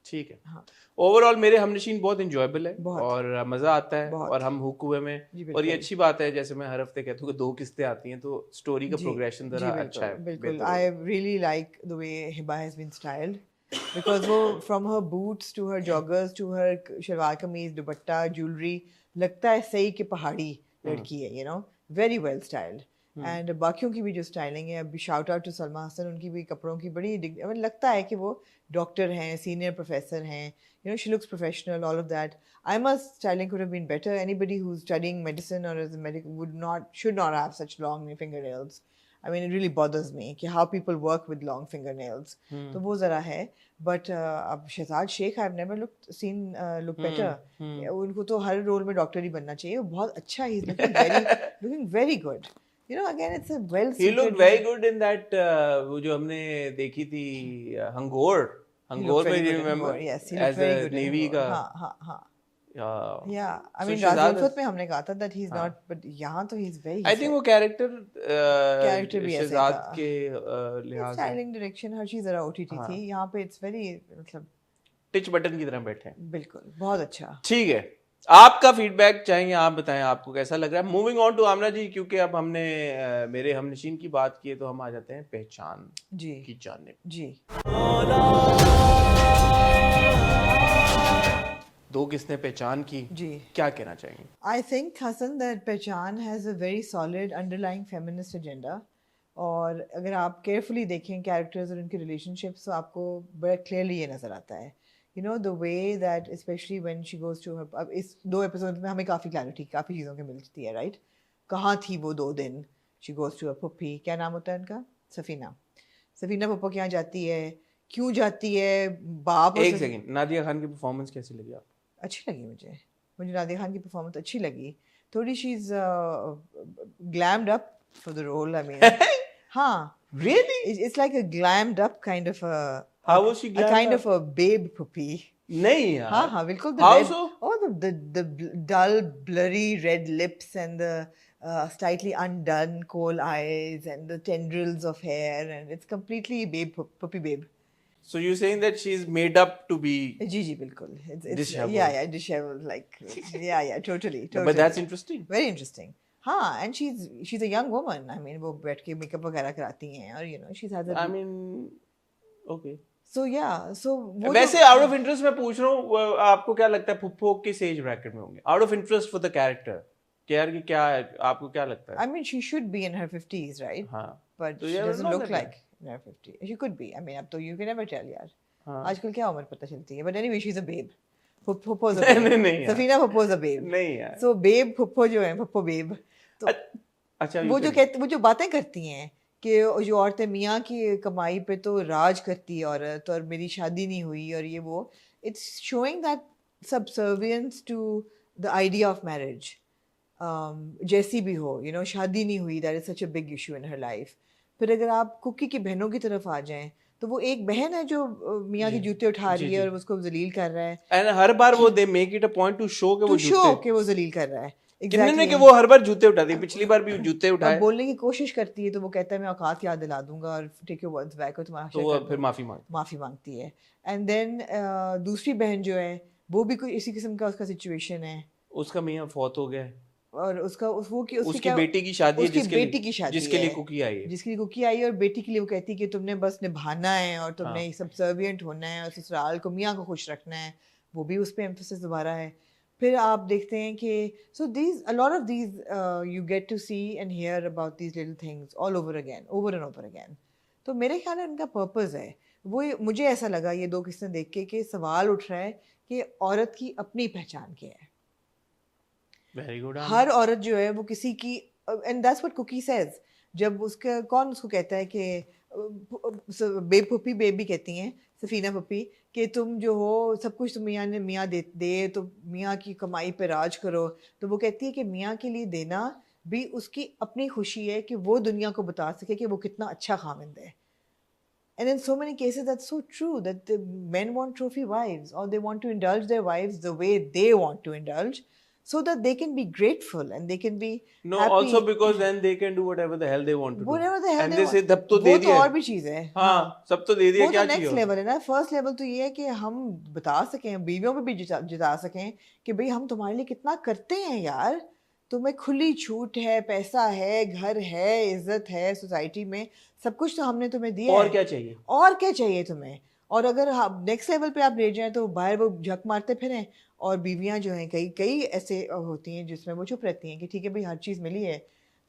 ठीक है. हाँ. ओवरऑल मेरे हमनशीन बहुत इंजॉयबल है और मजा आता है और हम हुक हुए में, और ये अच्छी बात है, जैसे मैं हर हफ्ते कहता हूँ कि 2 किस्तें आती हैं तो स्टोरी का प्रोग्रेशन जरा अच्छा है. बिल्कुल. I really like the way Hiba has been styled, because वो from her boots to her joggers to her shalwar kameez, dupatta, jewellery, लगता है सही कि पहाड़ी लड़की है, you know, very well styled. And बाकियों की भी जो स्टाइलिंग है, अभी shout out to Salma Hasan, उनकी भी कपड़ों की बड़ी लगता है कि वो डॉक्टर हैं, सीनियर प्रोफेसर हैं, you know, she looks professional, all of that. Aima's styling could have been better. Anybody who's studying medicine or is a medic should not have such long fingernails. I mean, it really bothers me कि how people work with long fingernails. तो वो ज़रा है. But अब Shahzad Sheikh, I've never seen look better. उनको तो हर role में doctor ही बनना चाहिए. वो बहुत अच्छा, he's looking very good. You know, again, it's a well-suited. He looked very good in that वो जो हमने देखी थी हंगोर में, remember? Yes, he looked very good. Navy का. हाँ. Yeah, I So mean, राज़ में हमने कहा था that he's not, but यहाँ तो he's very. I think वो character भी ऐसे था. के लिहाज से. Styling direction हर चीज़ ज़रा OTT थी. यहाँ पे it's very मतलब टिच बटन की तरह बैठे हैं। बिल्कुल, बहुत अच्छा। ठीक है, आपका फीडबैक चाहेंगे, आप बताएं आपको कैसा लग रहा है। मूविंग ऑन टू आमना जी, क्योंकि अब हमने मेरे हमनशीन की बात की है, तो हम आ जाते हैं पहचान जी की जानिब। जी। दो किसने पहचान की, जी। क्या कहना चाहेंगे? I think Hassan that Pehchan has a very solid underlying feminist agenda, और अगर आप केयरफुली देखें कैरेक्टर्स और उनके रिलेशनशिप्स तो आपको बड़ा क्लियरली ये नज़र आता है। You know the way that specially when she goes to her, अब इस 2 एपिसोड में हमें काफ़ी क्लैरिटी काफ़ी चीज़ों की मिलती है, राइट? कहाँ थी वो 2 दिन? She goes to her Puppy, क्या नाम होता है उनका? सफ़ीना। सफ़ीना पप्पो के यहाँ जाती है, क्यों जाती है? बाप और एक सेकंड, नादिया खान की परफॉर्मेंस कैसी लगी आपको? अच्छी लगी मुझे नादिया खान की परफॉर्मेंस अच्छी लगी। थोड़ी she is glammed up for the role, I mean हाँ, Really? it's like a glammed up kind of a How was she a glammed kind up? of a babe puppy. नहीं यार। हाँ बिल्कुल, the How red, so? oh the dull blurry red lips and the slightly undone coal eyes and the tendrils of hair, and it's completely puppy babe. So you're saying that she's made up to be? जी बिल्कुल, it's Disheveled. yeah disheveled, like yeah totally But that's interesting. very interesting. हाँ, and she's a young woman. I mean वो बैठ के makeup वगैरह कराती हैं, और you know she has a I mean, okay. so yeah, so वो वैसे आउट ऑफ इंटरेस्ट मैं पूछ रहा हूँ, आपको क्या लगता है फुप्पो किस एज ब्रैकेट में होंगे? Out of interest for the character, यार कि क्या है, आपको क्या लगता है? I mean she should be in her 50s, right? हाँ, But तो she यार doesn't not look that like in her 50s. She could be. I mean अब तो you can never tell यार। हाँ। आजकल क्या उम्र पता चलती है? But anyway she's a babe. Puppo's a babe. नहीं यार। Safina Puppo's a babe. नहीं यार। So babe Puppo जो है, Puppo babe, तो अच्छा, वो जो बातें करती हैं कि जो औरतें मियाँ की कमाई पे तो राज करती है औरत, और मेरी शादी नहीं हुई और ये वो, it's showing that subservience to the idea of marriage. जैसी भी हो, यू नो शादी नहीं हुई, that is such a big issue in her life. फिर अगर आप कुकी की बहनों की तरफ आ जाएं, तो वो एक बहन है जो मियाँ के जूते उठा रही है और उसको जलील कर रहा है, एंड हर बार वो they make it a point two show के वो जूते, कि वो जलील कर रहा है। किन्ने कि वो हर बार जूते उठाती है, पिछली बार भी जूते उठाए, अब बोलने की कोशिश करती है तो वो कहता है मैं औकात याद दिला दूंगा और टेक योर वर्ड्स बैक, और तुम्हारा तो वो फिर माफी मांगती है। एंड देन दूसरी बहन जो है वो भी कोई इसी किस्म का उसका सिचुएशन है, उसका मियाँ फौत हो गया और उसकी बेटी की शादी है, जिसके लिए है, कुकी आई है, जिसके लिए कुकी आई है, और बेटी के लिए वो कहती है कि तुमने बस निभाना है और तुमने सबसर्विएंट होना है और ससुराल को मियाँ को खुश रखना है। वो भी उस पर एम्फेसिस दोबारा है। फिर आप देखते हैं कि so these a lot of these you get to see and hear about these little things all over and over again. तो मेरे ख्याल में उनका पर्पस है वो, मुझे ऐसा लगा ये 2 किस्सें देख के कि सवाल उठ रहा है कि औरत की अपनी पहचान क्या है। Very good. हर औरत जो है वो किसी की, and that's what Cookie says, जब उसका कौन उसको कहता है कि बेब पुप्पी, बेबी कहती हैं सफीना पुप्पी, कि तुम जो हो सब कुछ तो मियाँ दे तो मियाँ की कमाई पे राज करो। तो वो कहती है कि मियाँ के लिए देना भी उसकी अपनी खुशी है कि वो दुनिया को बता सके कि वो कितना अच्छा खामिंद है। And in so many cases that's so true, that the men want trophy wives, or they want to indulge their wives the way they want to indulge, so that they can be grateful and they can be happy. Also because then they can do whatever the hell they want to do. Whatever the hell and they they say want. तब तो दे दिया, वो तो और भी चीज़ है। हाँ, सब तो दे दिया, क्या चाहिए? वो तो नेक्स्ट लेवल है ना। फर्स्ट लेवल तो ये है कि हम बता सकें, बीवियों पे भी जिता सकें कि भाई हम तुम्हारे लिए कितना करते हैं यार, तुम्हें खुली छूट है, पैसा है, घर है, इज्जत है सोसाइटी में, सब कुछ तो हमने तुम्हें दिया और है, क्या चाहिए? और क्या चाहिए तुम्हें? और अगर नेक्स्ट लेवल पे आप ले जाएं तो बाहर वो झक मारते फिरें, और बीवियां जो हैं कई ऐसे होती हैं जिसमें वो चुप रहती हैं कि ठीक है भाई हर चीज़ मिली है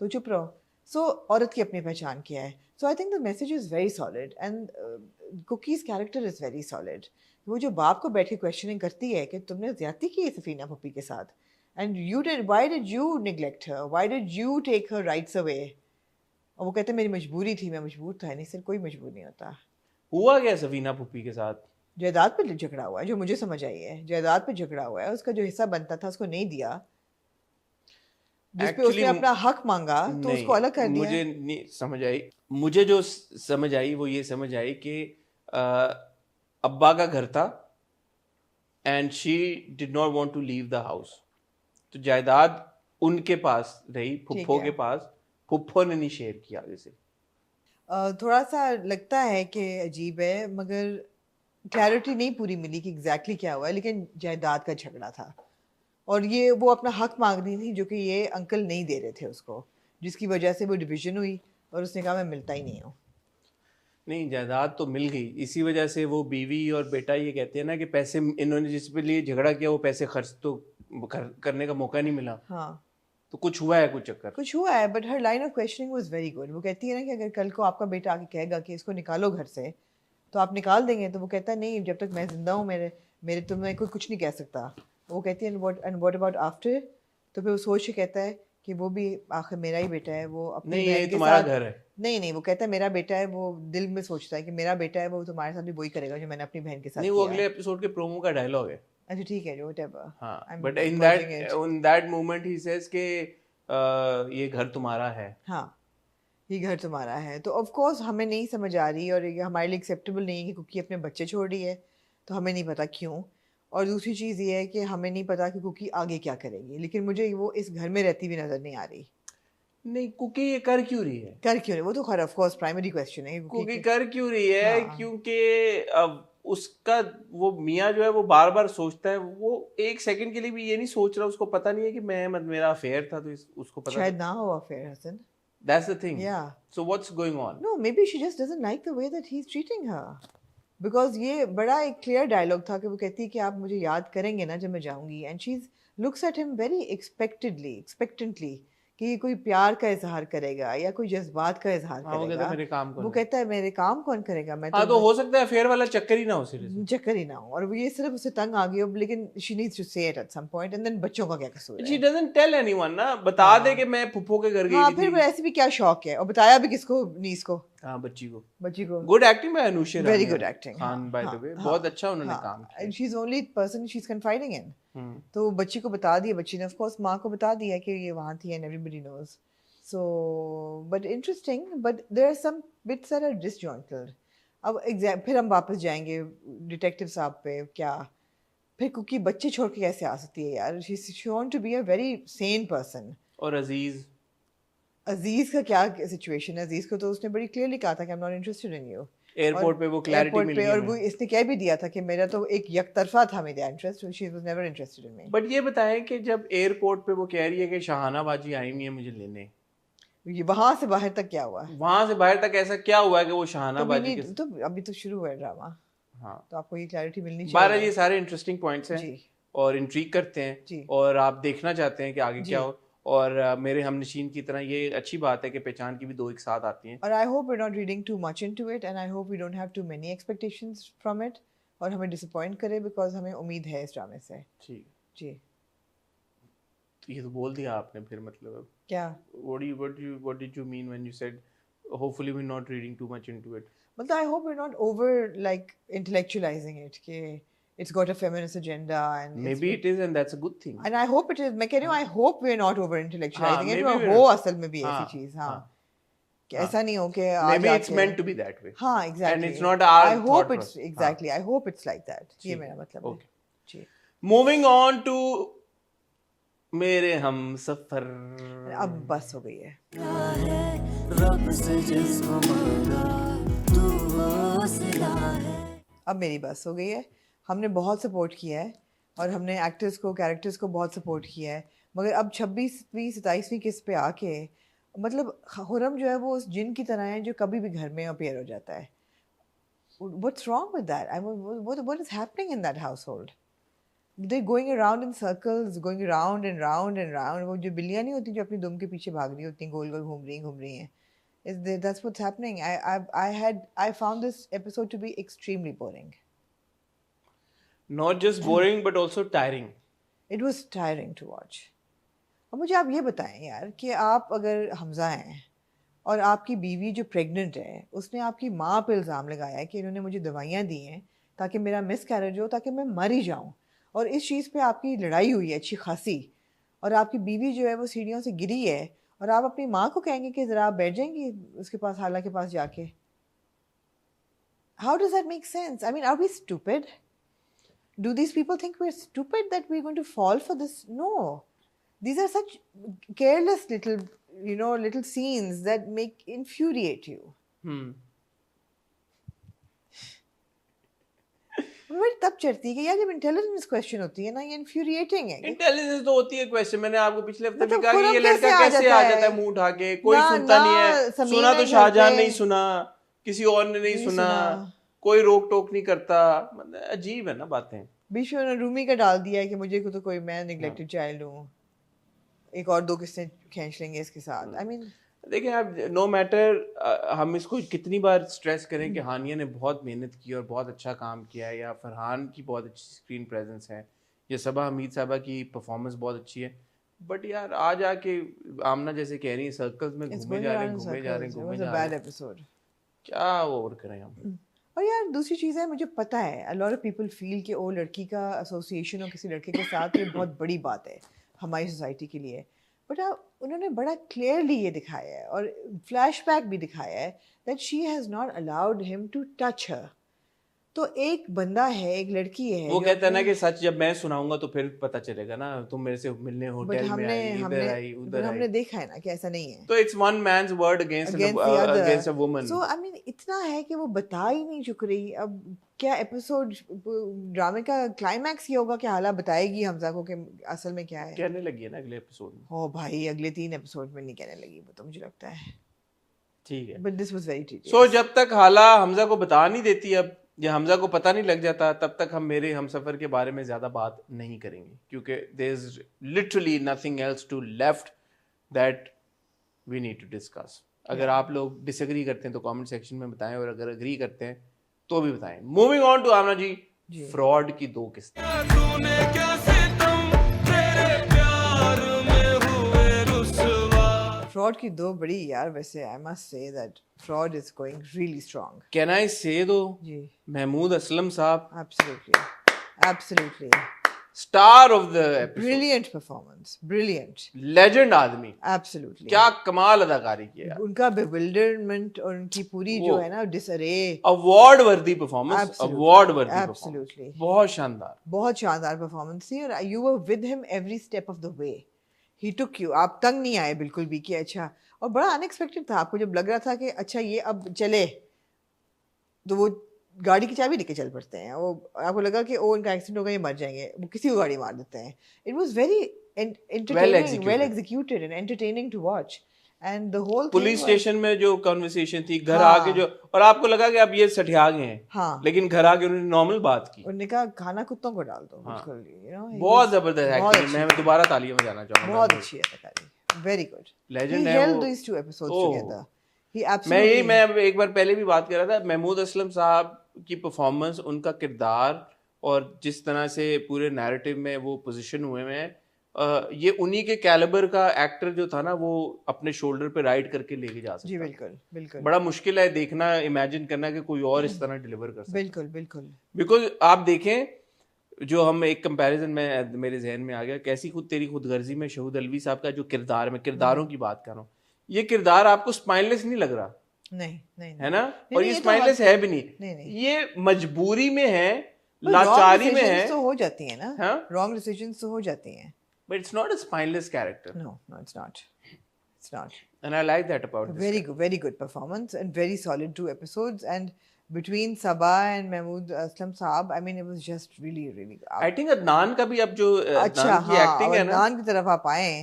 तो चुप रहो। सो औरत की अपनी पहचान क्या है? So I think the message is very solid and Cookie's character is very solid. वो जो बाप को बैठ के क्वेश्चनिंग करती है कि तुमने ज़्यादती की है सफीना पुप्पी के साथ, and why did you neglect her, why did you take her rights away? और वो कहते हैं मेरी मजबूरी थी, मैं मजबूर था। नहीं सर, कोई मजबूर नहीं होता। हुआ क्या सफीना पुप्पी के साथ? जायदाद पे झगड़ा हुआ है, जो मुझे समझ आई है, जायदाद पे झगड़ा हुआ है, उसका जो हिस्सा बनता था उसको नहीं दिया, जिस पे उसने अपना हक मांगा तो उसको अलग कर दिया। मुझे नहीं समझ आई, मुझे जो समझ आई वो ये समझ आई कि अब्बा का घर था and she did not want to leave the house, तो जायदाद उनके पास रही, फुप्पो के पास, फुप्पो ने नहीं शेयर किया आगे से। थोड़ा सा लगता है कि अजीब है, मगर क्लैरिटी नहीं पूरी मिली कि एग्जैक्टली क्या हुआ है, लेकिन जायदाद का झगड़ा था और ये वो अपना हक मांग रही थी जो कि ये अंकल नहीं दे रहे थे उसको, जिसकी वजह से वो डिवीजन हुई और उसने कहा मैं मिलता ही नहीं हूँ। नहीं, जायदाद तो मिल गई, इसी वजह से वो बीवी और बेटा ये कहते हैं ना कि पैसे इन्होंने जिस पे लिए झगड़ा किया वो पैसे खर्च तो करने का मौका नहीं मिला। हाँ तो कुछ हुआ है, कुछ चक्कर। कुछ हुआ है, but her line of questioning was very good. वो कहती है ना कि अगर कल को आपका बेटा आके कहेगा कि इसको निकालो घर से तो आप निकाल देंगे, तो वो कहता है नहीं, जब तक मैं जिंदा हूँ मेरे मेरे तो मैं कोई कुछ नहीं कह सकता। वो कहती है एंड व्हाट अबाउट आफ्टर, तो फिर वो सोच के कहता है कि वो भी आखिर मेरा ही बेटा है, वो अपनी नहीं, बहन ये के तुम्हारा साथ घर है। नहीं वो कहता है मेरा बेटा है, वो दिल में सोचता है कि मेरा बेटा है, वो तुम्हारे साथ भी वही करेगा जो मैंने अपनी बहन के साथ नहीं, वो किया अगले है। एपिसोड के प्रोमो का डायलॉग है। अच्छा ठीक है, जो व्हाटएवर। हाँ, but in that moment he says के ये घर तुम्हारा है। हाँ, ये घर तुम्हारा है, तो ऑफ कोर्स हमें नहीं समझ आ रही और ये हमारे लिए एक्सेप्टेबल नहीं है कि कुकी अपने बच्चे छोड़ रही है, तो हमें नहीं पता क्यों। और दूसरी चीज़ ये है कि हमें नहीं पता कि कुकी आगे क्या करेगी, लेकिन मुझे वो इस घर में रहती हुई नज़र नहीं आ रही। नहीं, कुकी ये कर क्यों रही है? कर क्यों नहीं, वो तो खैर ऑफ कोर्स प्राइमरी क्वेश्चन है कुकी कर क्यों रही है? हाँ। क्योंकि अब उसका वो मियाँ जो है वो बार बार सोचता है, वो एक सेकंड के लिए भी ये नहीं सोच रहा, उसको पता नहीं है कि मेरा अफेयर था, तो उसको पता शायद ना हो affair Hasan. That's the thing. Yeah. So what's going on? No, maybe she just doesn't like the way that he's treating her. Because ये बड़ा एक क्लियर डायलॉग था कि वो कहती है कि आप मुझे याद करेंगे ना जब मैं जाऊंगी, and she looks at him very expectantly कि ये कोई प्यार का इजहार करेगा या कोई जज्बात का इजहार हाँ, वो कहता करेगा। है मेरे काम वो कौन कहता है मेरे काम कौन करेगा, मैं हाँ, तो हो सकता है अफेयर वाला चक्कर ही ना हो सीरियसली। चक्कर ही ना हो, और वो ये सिर्फ उसे तंग आ गई हो, लेकिन she needs to say it at some point, and then बच्चों का क्या कसूर शी है। डजंट टेल एनीवन ना, बता दे कि मैं फुप्पो के घर गई हाँ, हुई फिर थी। ऐसे भी क्या शौक है, और बताया भी किसको, नीस को, हाँ, बच्ची को। को। Good acting by Anushka very good acting Khan, by the way, बहुत अच्छा उन्होंने काम किया। And she is only person she is confiding in. Hmm. तो बच्ची को बता दिया, बच्ची ने ऑफ कोर्स माँ को बता दिया कि ये वहाँ थी, and everybody knows. So but interesting, but there are some bits that are disjointed. अब फिर हम वापस जाएंगे डिटेक्टिव साहब पे। क्या फिर कुकी बच्चे छोड़ के कैसे आ सकती है यार? She want to be a very sane person. और अजीज अजीज का क्या सिचुएशन है? अजीज को तो उसने बड़ी क्लियरली कहा था कि I am not interested in you. Airport पे वो क्लैरिटी मिल गई और हमें। वो इसने कह भी दिया था कि मेरा तो एक यकतरफा था मेरा interest, she was never interested in me. But ये बताएं कि जब एयरपोर्ट पे वो कह रही है कि शाहाना बाजी आई हुई है मुझे लेने, ये वहां से बाहर तक क्या हुआ? वहां से बाहर तक ऐसा क्या हुआ है कि वो शाहाना तो बाजी के तो अभी तो शुरू हुआ है ड्रामा, हाँ, तो आपको ये क्लैरिटी मिलनी बारह चाहिए। ये सारे इंटरेस्टिंग पॉइंट्स हैं जी और इंट्रीग करते हैं जी। और आप देखना चाहते हैं कि आगे जी। क्या हो। और मेरे हमनशीन की तरह ये अच्छी बात है कि पहचान की भी दो एक साथ आती हैं। और I hope we not reading too much into it, and I hope we don't have too many expectations from it, और हमें डिसअपॉइंट करे, बिकॉज हमें उम्मीद है इस ड्रामे से। ठीक है, जी। तो ये तो बोल दिया आपने फिर, मतलब क्या what did you mean when you said hopefully we're not reading too much into it? मतलब I hope we not over like intellectualising it कि it's got a feminist agenda, and Maybe it is, and that's a good thing. and I hope it is। मैं कह रही हूँ I hope we're not over intellectualizing it, maybe और we're हो not। असल में भी ऐसी हाँ, चीज। हाँ, हाँ, कि ऐसा नहीं हो कि आज Maybe it's आके- meant to be that way. हाँ exactly, And it's not our I hope thought it's process। exactly I hope it's like that, ये ठीक मेरा है, मतलब है। okay। Ji. Moving on to मेरे हम सफर। अब बस हो गई है। रब से जिसको मांगा तू वो सिला है। अब मेरी बस हो गई है। हमने बहुत सपोर्ट किया है और हमने एक्टर्स को, कैरेक्टर्स को बहुत सपोर्ट किया है, मगर अब 26वीं 27वीं किस्त पे आके मतलब खुरम जो है वो उस जिन की तरह है जो कभी भी घर में अपीयर हो जाता है। What's wrong with that? What is happening in that household? They're going around in circles, going round and round and round. वो जो बिल्लियाँ नहीं होती जो अपनी दुम के पीछे भाग रही होती हैं, गोल गोल घूम रही हैं। That's what's happening. I found this episode to be extremely boring. Not just boring but also tiring. It was tiring to watch. अब मुझे आप ये बताएं यार कि आप अगर हमजा हैं और आपकी बीवी जो प्रेग्नेंट है उसने आपकी माँ पे इल्ज़ाम लगाया है कि इन्होंने मुझे दवाइयाँ दी हैं ताकि मेरा मिसकैरेज हो, ताकि मैं मर ही जाऊँ, और इस चीज़ पे आपकी लड़ाई हुई है अच्छी खासी, और आपकी बीवी जो है वो सीढ़ियों से गिरी है और आप अपनी माँ को कहेंगे कि ज़रा आप बैठ जाएंगी उसके पास, हाला के पास जाके। How does that make sense? I mean, are we stupid? Do these people think we're stupid that we're going to fall for this? No. These are such careless little scenes that infuriate you. फिर तब चढ़ती है कि यार जब intelligence question होती है ना, ये इन्फ्यूरिएटिंग है। इंटेलिजेंस तो होती है क्वेश्चन। मैंने आपको पिछले हफ्ते भी मतलब कहा कि ये खुरम लड़का कैसे आ जाता है मुंह उठा के, कोई ना सुनता नहीं है, समीर सुना ने तो घर शाहजहां पे नहीं सुना, किसी और ने नहीं सुना, कोई रोक टोक नहीं करता। मतलब अजीब है ना बातें। बीच में उन्होंने रूमी का डाल दिया है कि मुझे को तो कोई, मैं निगलेक्टेड चाइल्ड हूँ, एक और 2 किस्सें खींच लेंगे इसके साथ। आई मीन देखिए आप, नो मैटर हम इसको कितनी बार स्ट्रेस करें कि हानिया ने बहुत मेहनत की और बहुत अच्छा काम किया है, या फरहान की बहुत अच्छी स्क्रीन प्रेजेंस है, या सबा हमीद साहबा की परफॉर्मेंस बहुत अच्छी है, बट यार आ जाके आमना जैसे कह रही है सर्कल्स में घूमे जा रहे हैं, एपिसोड क्या और करें हम। और यार दूसरी चीज़ है, मुझे पता है अ लॉट ऑफ पीपल फील कि ओ लड़की का एसोसिएशन और किसी लड़के के साथ ये बहुत बड़ी बात है हमारी सोसाइटी के लिए, बट उन्होंने बड़ा क्लियरली ये दिखाया है और फ्लैशबैक भी दिखाया है that she has not allowed him to touch her. तो एक बंदा है, एक लड़की है, वो कहता है ना कि सच जब मैं सुनाऊंगा तो फिर पता चलेगा ना, तुम मेरे से मिलने होटल में आई, इधर आई, उधर आई। हमने देखा है ना कि ऐसा नहीं है। तो it's one man's word against a woman. So I mean इतना है कि वो बता ही नहीं चुक रही। अब क्या एपिसोड ड्रामे का क्लाइमैक्स ये होगा कि हाला बताएगी हमजा को कि असल में क्या है। कहने लगी है ना अगले एपिसोड में। हो भाई, अगले 3 एपिसोड में नहीं कहने लगी वो, तो मुझे लगता है। ठीक है, but this was very tedious. So जब तक हाला हमजा को बता नहीं देती, अब या हमजा को पता नहीं लग जाता, तब तक हम मेरे हमसफर के बारे में ज्यादा बात नहीं करेंगे, क्योंकि there is literally nothing else to left that we need to discuss. अगर आप लोग डिसएग्री करते हैं तो कमेंट सेक्शन में बताएं, और अगर एग्री करते हैं तो भी बताएं। Moving on to Aamna ji, fraud की 2 किस्तें। फ्रॉड की 2 बड़ी यार, वैसे I must say that fraud is going really strong. Can I say दो जी, Mahmood Aslam Sahab, absolutely star of the episode, brilliant performance, brilliant, legend आदमी, एब्सोल्युटली क्या कमाल अदाकारी किया। उनका bewilderment और उनकी पूरी जो है ना डिसअरे, अवार्ड वर्दी परफॉर्मेंस, अवार्ड वर्दी एब्सोल्युटली बहुत शानदार, बहुत शानदार परफॉर्मेंस थी। और you were with him every step of the way, he took you, आप तंग नहीं आए बिल्कुल भी कि अच्छा। और बड़ा अनएक्सपेक्टेड था, आपको जब लग रहा था कि अच्छा ये अब चले, तो वो गाड़ी की चाबी लेके चल पड़ते हैं। वो आपको लगा कि ओ इनका एक्सीडेंट होगा, ये मर जाएंगे, वो किसी को गाड़ी मार देते हैं। It was very entertaining, well executed and entertaining to watch, and the whole police station में जो कन्वर्सेशन थी, घर आके जो, और आपको लगा कि अब ये सठिया गए हैं, हाँ, लेकिन घर आके उन्होंने नॉर्मल बात की, उन्होंने कहा खाना कुत्तों को डाल दो, बिल्कुल, you know, बहुत जबरदस्त एक्टिंग। मैं दोबारा तालियां बजाना चाहूंगा, बहुत अच्छी है, वेरी गुड, लेजेंड he है held वो। these 2 episodes together, he मैं absolutely एक बार पहले भी बात कर रहा था, महमूद असलम साहब की परफॉर्मेंस, उनका किरदार, और जिस तरह से पूरे नैरेटिव में वो पोजीशन हुए हैं, ये उन्हीं के कैलिबर का एक्टर जो था ना, वो अपने शोल्डर पे राइड करके लेके जा सकता। जी बिल्कुल बिल्कुल, बड़ा मुश्किल है देखना, इमेजिन करना कि कोई और इस तरह डिलीवर कर सकता। बिल्कुल बिल्कुल, बिकॉज आप देखें, जो हम एक कंपैरिजन में मेरे जहन में आ गया, कैसी खुद तेरी खुदगर्जी में शहूद अलवी साहब का जो किरदार, में किरदारों की बात कर रहा हूँ, ये किरदार आपको स्पाइनलेस नहीं लग रहा, नहीं है ना, और ये स्पाइनलेस है भी नहीं, ये मजबूरी में है, तो लाचारी में है, तो हो जाती है ना, रॉन्ग डिसीजंस तो हो जाती हैं, but it's not a spineless character. No, it's not. And I like that about this. Very good performance and very solid 2 episodes, and between Sabah and Mahmood Aslam Saab, I mean it was just really good. I think Adnan का भी अब जो अच्छा, की acting है ना, अदनान की तरफ आप आए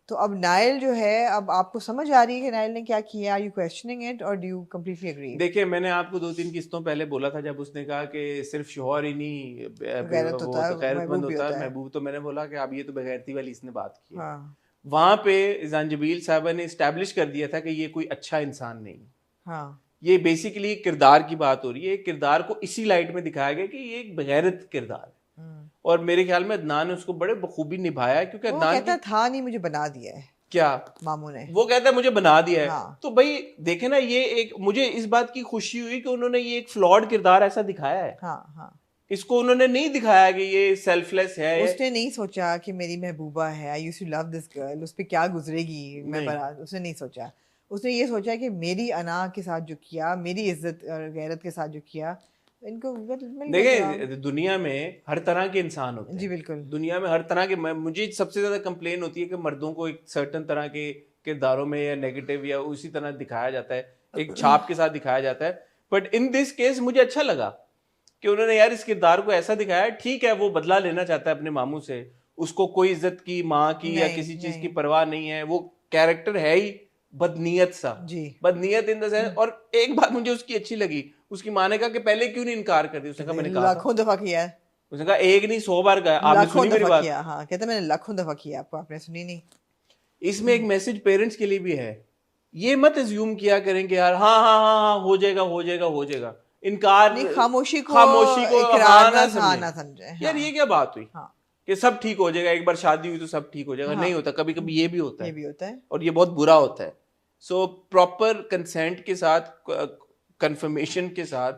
तो अब नाइल जो है, अब आपको समझ आ रही है कि नाइल ने क्या किया? Are you questioning it or do you completely agree? देखिए, मैंने आपको 2-3 किस्तों पहले बोला था, जब उसने कहा कि सिर्फ शोहर ही नहीं गैरतमंद होता है, महबूब, तो मैंने बोला कि अब ये तो बेगैरती वाली इसने बात की। हाँ, वहां पे जंजबील साहबा ने एस्टैब्लिश कर दिया था कि ये कोई अच्छा इंसान नहीं, हाँ, ये बेसिकली किरदार की बात हो रही है। किरदार को इसी लाइट में दिखाया गया कि ये एक बेगैरत किरदार है, और मेरे ख्याल में अदनान ने उसको बड़े बखूबी निभाया, क्योंकि अदनान कहता था नहीं, मुझे बना दिया है, क्या मामू ने, वो कहता है मुझे बना दिया है। हाँ। तो भाई देखे ना, ये एक, मुझे इस बात की खुशी हुई कि उन्होंने ये एक फ्लॉड किरदार ऐसा दिखाया है। हाँ, इसको उन्होंने नहीं दिखाया कि ये सेल्फलेस है। उसने नहीं सोचा कि मेरी महबूबा है, I used to love this girl, उस पे क्या गुजरेगी, मैं बड़ा, उसने नहीं सोचा। उसने ये सोचा कि मेरी अना के साथ जो किया, मेरी इज्जत और गैरत के साथ जो किया, इनको देखिए, दुनिया में हर तरह के इंसान होते हैं। जी बिल्कुल, दुनिया में हर तरह के, मुझे सबसे ज्यादा कंप्लेन होती है कि मर्दों को एक सर्टन तरह के किरदारों में या नेगेटिव या उसी तरह दिखाया जाता है, एक छाप के साथ दिखाया जाता है। बट इन दिस केस मुझे अच्छा लगा, कि उन्होंने यार इस किरदार को ऐसा दिखाया, ठीक है वो बदला लेना चाहता है अपने मामू से, उसको कोई इज्जत की माँ की या नहीं, किसी चीज नहीं। की परवाह नहीं है, वो कैरेक्टर है ही बदनीयत सा, जी। बदनीयत इन द सेंस। और एक बात मुझे उसकी अच्छी लगी, उसकी माँ ने कहा कि पहले क्यों नहीं इनकार कर दी, उसने कहा मैंने कहा था। लाखों दफा किया है, उसने कहा एक नहीं 100 बार कहा, आपने लाखों सुनी मेरी दफा बात। किया। हाँ, कहता मैंने लाखों दफा किया, आपको आपने सुनी नहीं। इसमें एक मैसेज पेरेंट्स के लिए भी है, ये मत अज्यूम किया करें कि यार हाँ हाँ हाँ हाँ हो जाएगा हो जाएगा हो जाएगा, इनकार नहीं, खामोशी को हाँ इकरार ना ना समझे। समझे। यार हाँ, ये क्या बात हुई हाँ, कि सब ठीक हो जाएगा, एक बार शादी हुई तो सब ठीक हो जाएगा? हाँ। नहीं होता, कभी कभी ये भी होता ये है भी होता है। और ये बहुत बुरा होता है। सो प्रॉपर कंसेंट के साथ, कंफर्मेशन के साथ,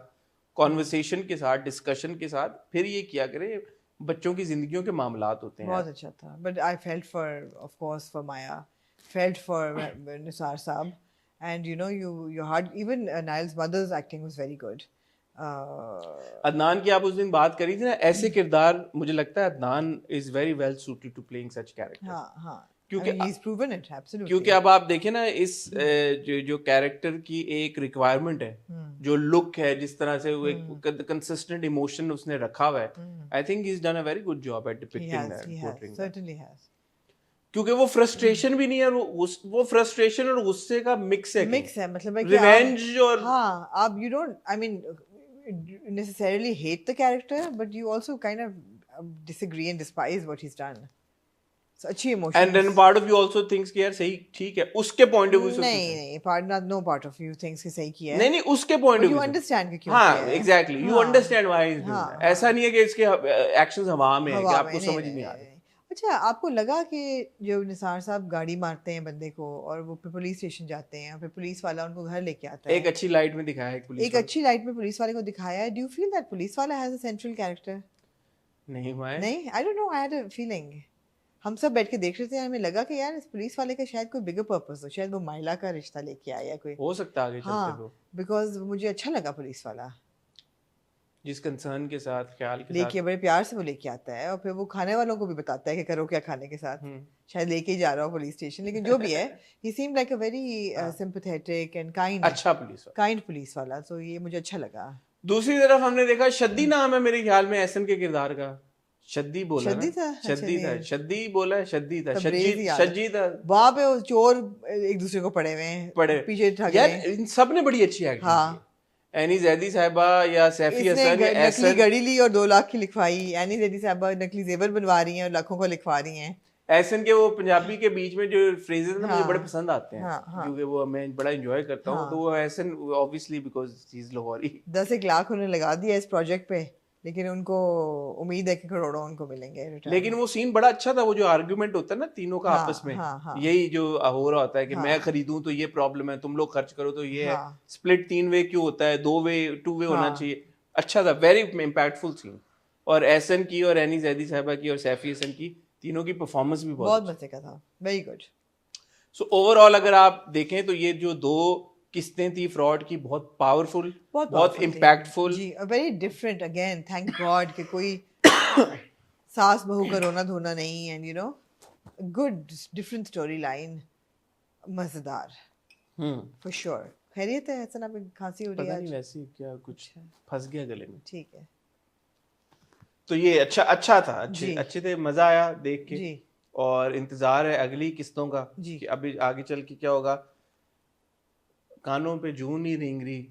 कॉन्वर्सेशन के साथ, डिस्कशन के साथ फिर ये किया करें। बच्चों की जिंदगियों के मामलात होते हैं बहुत यार। अच्छा था, but I felt for, of course, for Maya, felt for Nisar साहब, and you know you hard, even नाइल्स mother's acting was very good. Adnan की आप उस दिन बात करी थी ना, ऐसे किरदार मुझे लगता है Adnan is very well suited to playing such characters. हाँ, हाँ, क्योंकि he is proven it absolutely. क्योंकि अब आप देखें ना, इस जो कैरेक्टर की एक रिक्वायरमेंट है, जो लुक है, जिस तरह से वो एक कंसिस्टेंट इमोशन उसने रखा हुआ है, I think he is done a very good job eight depicting that, portraying that. certainly has। क्योंकि वो फ्रस्ट्रेशन भी नहीं है, वो फ्रस्ट्रेशन और गुस्से का मिक्स है, मिक्स है, मतलब है कि रिवेंज और हाँ, आप you don't, I mean, necessarily hate the character, but you also kind of disagree and despise what he's done. So अच्छी emotions। And then part of you also thinks कि यार सही ठीक है, उसके पॉइंट ऑफ व्यू से नहीं, नहीं, part not no part of you thinks कि सही किया है। नहीं नहीं उसके point of But view you understand कि क्यों हाँ किया है। Exactly, you understand why is doing हाँ, दैट। ऐसा नहीं है कि इसके एक्शंस हवा में है कि आपको समझ नहीं आ रही। अच्छा, आपको लगा कि जो निसार साहब गाड़ी मारते हैं बंदे को और वो फिर पुलिस स्टेशन जाते हैं और फिर पुलिस वाला उनको घर लेके आता है, एक अच्छी लाइट में दिखाया है एक पुलिस अच्छी लाइट में पुलिस वाले को दिखाया है। Do you feel that police वाला हैज अ सेंट्रल कैरेक्टर? नहीं हुआ है। नहीं, आई don't no, I had a feeling. हम सब बैठ के देख रहे थे, हमें लगा कि यार इस पुलिस वाले का शायद कोई बिगर पर्पस हो, शायद वो महिला का रिश्ता लेके आया कोई। हो सकता है आगे चलते हाँ, तो, बिकॉज मुझे अच्छा लगा पुलिस वाला जिस कंसर्न के साथ, ख्याल के साथ लेके, बड़े प्यार से वो लेके आता है और फिर वो खाने वालों को भी बताता है कि करो क्या खाने के साथ। शायद लेके ही जा रहा हो पुलिस स्टेशन, लेकिन जो भी है, he seemed like a very sympathetic and अच्छा पुलिस वाला। तो ये मुझे अच्छा लगा। दूसरी तरफ हमने देखा शद्दी नाम है मेरे ख्याल में एहसन के किरदार का, शद्दी बोला शद्दी ना? था? अच्छा, शद्दी था, नहीं। शद्दी बोला है, शद्दी था, तबरेज़ ही याद है। शज्जी था। वहाँ पे वो चोर एक दूसरे को पड़े हुए हैं, पड़े पीछे ठग यार, रहे हैं। इन सब ने बड़ी अच्छी एक्टिंग हाँ। की। एनी जैदी साहिबा या सैफी इसने हसन या नकली एहसन, घड़ी ली और 2 लाख की लिखवाई। यानी जेदी साहबा नकली जेवर बनवा रही हैं और लाखों को लिखवा रही हैं। एहसन के वो पंजाबी के बीच में जो फ्रेजेस ना मुझे हाँ, बड़े पसंद आते हैं, हाँ, हाँ। क्योंकि वो मैं बड़ा एंजॉय करता हूँ। हाँ। तो वो Ahsan obviously because he is लाहौरी। 10 लाख उन्होंने लगा दिया इस प्रोजेक्ट पे, लेकिन उनको उम्मीद है कि करोड़ों उनको मिलेंगे रिटर्न। लेकिन वो सीन बड़ा अच्छा था, वो जो आर्गुमेंट होता है ना तीनों का हाँ, आपस में, हाँ, हाँ। यही जो हो रहा होता है कि हाँ। मैं खरीदूं तो ये प्रॉब्लम है, तुम लोग खर्च करो तो ये है, हाँ। स्प्लिट 3 वे क्यों होता है, 2 वे 2 वे होना हाँ। चाहिए। अच्छा था, वेरी इम्पैक्टफुल सीन। और एहसन की और एनी जैदी साहिबा की और सैफी हसन की, तीनों की परफॉर्मेंस भी बहुत मजे का था, वेरी गुड। सो ओवरऑल अगर आप देखें तो ये जो 2 किस्तें थी फ्रॉड की, बहुत पावरफुल, बहुत इम्पैक्टफुल, जी, very different again, thank God कि कोई सास बहू का रोना धोना नहीं, and you know good different story line, मजेदार फॉर श्योर। खैरियत है हसन, आपकी खांसी हो रही पता है नहीं आज? वैसे क्या कुछ फंस गया गले में। ठीक है तो ये अच्छा था, जी। अच्छे थे, मजा आया देख के। जी, और इंतजार है अगली किस्तों का जी। कि अभी आगे चल के क्या होगा। कानों पे जूं नहीं रेंग रही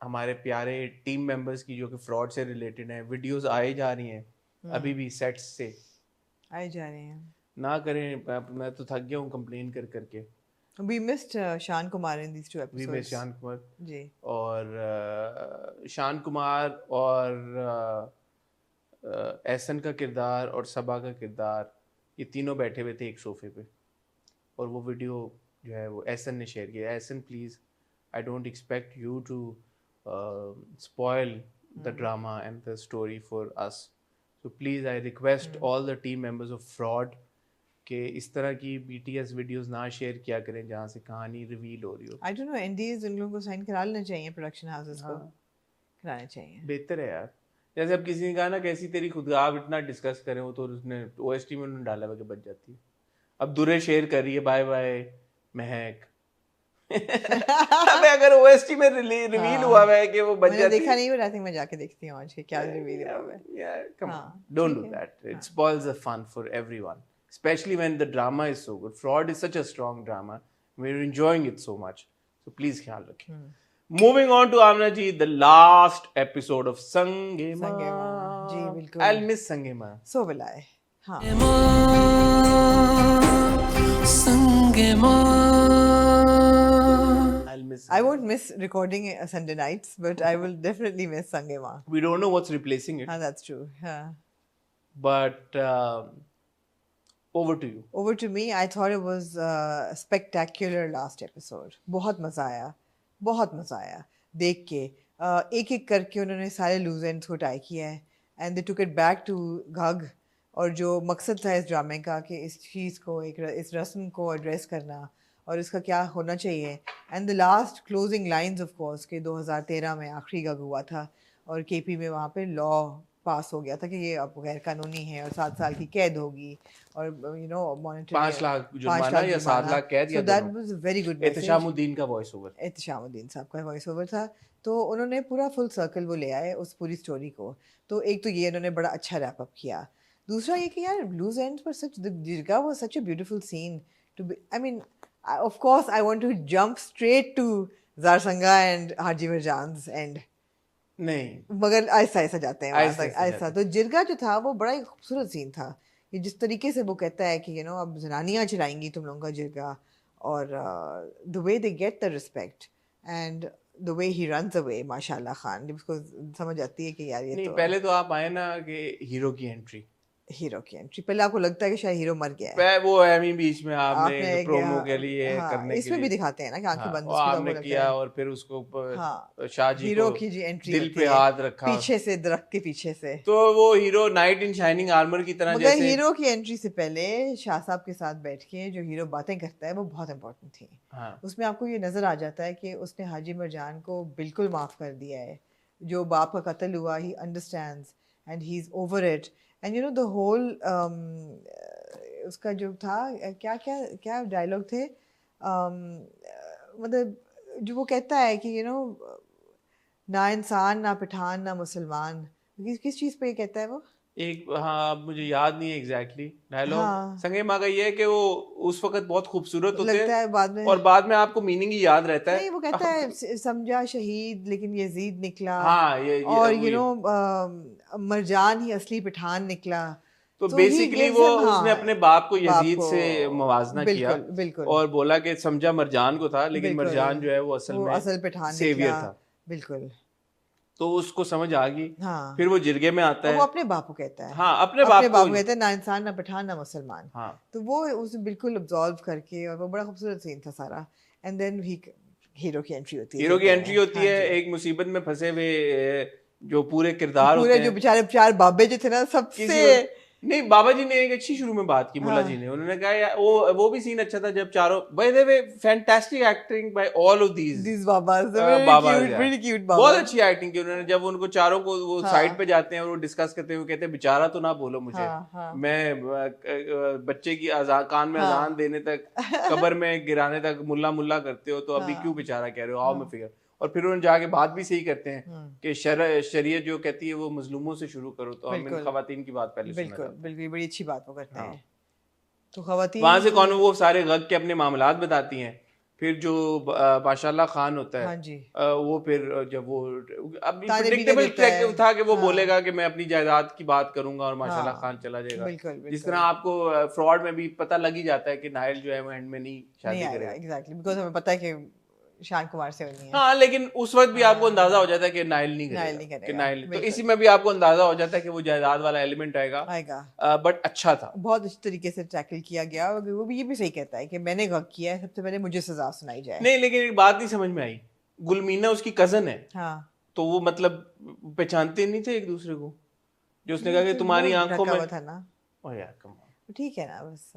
हमारे प्यारे टीम मेंबर्स की, जो कि फ्रॉड से रिलेटेड हैं। वीडियोस आए जा रही हैं अभी भी सेट्स से, आए जा रहे हैं। ना करें, मैं तो थक गया हूँ कंप्लेन कर करके। We missed Shan Kumar in these 2 we episodes. में शान कुमार जी, और शान कुमार और एहसन का किरदार और सबा का किरदार, ये तीनों बैठे हुए थे एक सोफे पे, और वो वीडियो जो है वो एहसन ने शेयर किया। Ehsan please, I don't expect you to spoil the drama and the story for us, so please I request all the team members of Fraud कि इस तरह की BTS वीडियोस ना शेयर किया करें जहाँ से कहानी रिवील हो रही हो। I don't know, NDAs उन लोगों को साइन करा लेना चाहिए, प्रोडक्शन हाउसेस को हाँ। कराने चाहिए। बेहतर है यार। जैसे अब किसी ने कहा ना कैसी तेरी खुद आप इतना डिस्कस करें, वो तो उसने OST में उन्होंने डाला हुआ कि बच जाती है। अब दुरे शेयर कर रही है, बाय बाय महक अबे अगर OST में रिवील हुआ है कि वो बच मैंने जाती देखा नहीं, but I think मैं जाके देखती हूँ आज के क्या रिवील हुआ है। Yeah, come on. हाँ, Don't ठीक do है। that. It spoils the fun for everyone. Especially when the drama is so good. Fraud is such a strong drama. We're enjoying it so much. So please ख्याल रखें. Moving on to Amna ji, the last episode of Sangema. संगेमा, जी बिल्कुल। I'll miss Sangema. So will I. हाँ। I'll miss I Sangema. won't miss recording Sunday nights, but I will definitely miss Sangema. We don't know what's replacing it. हाँ, that's true. हाँ. But over to you. Over to me, I thought it was a spectacular last episode. बहुत मजा आया, बहुत मजा आया देख के। एक एक करके उन्होंने सारे लूज एंड्स को टाई किया है, and they took it back to घग। और जो मकसद था इस ड्रामे का कि इस चीज़ को इस रस्म को एड्रेस करना और इसका क्या होना चाहिए, and the last closing lines of course के 2013 में आखिरी घग हुआ था और केपी में वहाँ पे लॉ पास हो गया था कि ये अब गैर कानूनी है और 7 साल की कैद होगी और यू नो मॉनिटरी 5 लाख जुर्माना या 7 लाख कैद या that was very good message. Ehtishamuddin का वॉइस ओवर। एहतशामुद्दीन साहब का वॉइस ओवर था, तो उन्होंने पूरा फुल सर्कल वो ले आए उस पूरी स्टोरी को। तो एक तो ये उन्होंने बड़ा अच्छा रैप अप किया। दूसरा ये कि यार लूज एंड्स पर such the jirga was such a beautiful scene to be, I mean of course I want to jump straight to Zarsanga and Haji मिर्जान्स एंड, नहीं मगर आहिस्ता आहिस्ता जाते हैं वहाँ तक, आहिस्ता। तो जिरगा जो था वो बड़ा ही खूबसूरत सीन था। ये जिस तरीके से वो कहता है कि यू नो अब जनानियाँ चलाएंगी तुम लोगों का जिरगा, और the way they get the respect and the way he runs away, माशाल्लाह खान, उसको समझ आती है कि यार ये नहीं तो पहले तो आप आए ना कि हीरो की एंट्री, हीरो की एंट्री। पहले आपको लगता है कि शायद हीरो मर गया है, वो एमी बीच में आपने प्रोमो के लिए हाँ, करने के इसमें लिए भी दिखाते हैं ना कि आंखें हाँ, बंद वो उसके बाद आपने वो लगता किया है। और फिर उसको हाँ, शाह जी हीरो को की जी एंट्री दिल होती पे है, हाथ रखा पीछे से, दरख्त के पीछे से। तो वो hero night in shining armour की तरह मगर जैसे हीरो की एंट्री से पहले शाह साहब के साथ बैठ के जो हीरो बातें करता है वो बहुत इंपॉर्टेंट थी। हाँ उसमें आपको ये नज़र आ जाता है कि उसने हाजी मिर्जान को बिल्कुल माफ़ कर दिया है। जो बाप का कत्ल हुआ, he understands and he is over it, and you know the whole उसका जो था क्या क्या क्या डायलॉग थे, मतलब जो वो कहता है कि यू नो ना इंसान ना पठान ना मुसलमान, किस चीज़ पे ये कहता है वो? एक हाँ अब मुझे याद नहीं है एग्जैक्टली डायलॉग। हाँ। संगे माँ का ये है कि वो उस वक्त बहुत खूबसूरत होते लगता हैं है बाद में, और बाद में आपको मीनिंग ही याद रहता है। नहीं वो कहता है समझा शहीद लेकिन यजीद निकला, हाँ ये और वो यू नो मरजान ही असली पठान निकला। तो he बेसिकली gives वो him, हाँ, उसने अपने बाप को बाप यजीद को, से मुवाजना किया बिल्कुल बिल्कुल, और बोला कि समझा मरजान को था लेकिन बिल्कुल, मरजान जो है वो असल में असल पठान सेवियर निकला, था, बिल्कुल। तो उसको समझ आ गई। हाँ, फिर वो जिरगे में आता और है, वो अपने बाप को कहता है, हाँ अपने अपने बाप बाप को को कहता है ना इंसान ना पठान ना मुसलमान। हाँ तो वो उसे बिल्कुल अब्जॉर्व करके, और वो बड़ा खूबसूरत सीन था सारा। एंड देन ही हीरो की एंट्री होती है, हीरो की एंट्री होती हाँ है जी। एक मुसीबत में फंसे हुए जो पूरे किरदार पूरे होते जो हैं। बेचारे चार बाबे जो थे ना सबसे, किसी नहीं बाबा जी ने एक अच्छी शुरू में बात की, मुल्ला हाँ। जी ने, उन्होंने कहा यार वो भी सीन अच्छा था जब चारों bye the way fantastic acting by all of these babas, Baba very cute babas। बहुत अच्छी एक्टिंग की उन्होंने जब उनको चारों को वो हाँ। साइड पे जाते हैं और वो डिस्कस करते हुए कहते हैं बेचारा तो ना बोलो मुझे, हाँ, हाँ। मैं बच्चे की कान में हाँ। अजान देने तक कब्र में गिराने तक मुल्ला मुल्ला करते हो तो अभी हाँ। क्यों बेचारा कह रहे हो, आओ मैं फिगर। और फिर उन्होंने जाके बात भी सही करते हैं कि शरीयत जो कहती है वो मजलूमों से शुरू करो, तो हम इन खवातीन की बात पहले बिल्कुल बिल्कुल, बड़ी अच्छी बात वो करते हैं। तो खवातीन वहां से कौन वो सारे गग के अपने मामलात बताती हैं। फिर जो माशाल्लाह खान होता है, हाँ जी, वो फिर जब वो अब ताने बीने प्रेडिक्टेबल देता है, था कि वो हाँ। बोलेगा कि मैं अपनी जायदाद की बात करूंगा और माशाल्लाह हाँ, खान चला जाएगा। बिल्कुल बिल्कुल, जिस तरह आपको फ्रॉड में भी पता लग ही जाता है कि नाइल जो है वो एंड में नहीं शादी नहीं आएगा, करेगा। एग्जैक्टली, बिकॉज हमें पता है कि शान कुमार से होनी है। हाँ लेकिन उस वक्त भी आपको अंदाजा हो जाता है कि नाइल नहीं नाइल नहीं करेगा, करेगा, कि नाइल, तो बिल्कुल। इसी में भी आपको अंदाजा हो जाता है कि वो जायदाद वाला एलिमेंट आएगा, बट अच्छा था, बहुत अच्छी तरीके से टैकल किया गया। और वो भी ये भी सही कहता है कि मैंने गग किया है, सबसे पहले मुझे सजा सुनाई जाए। नहीं लेकिन एक बात नहीं समझ में आई, गुलमीना उसकी कजन है, हाँ, तो वो मतलब पहचानते नहीं थे एक दूसरे को, जो उसने कहा कि तुम्हारी आंखों में था ना, ओ यार कम ऑन। ठीक है ना, बस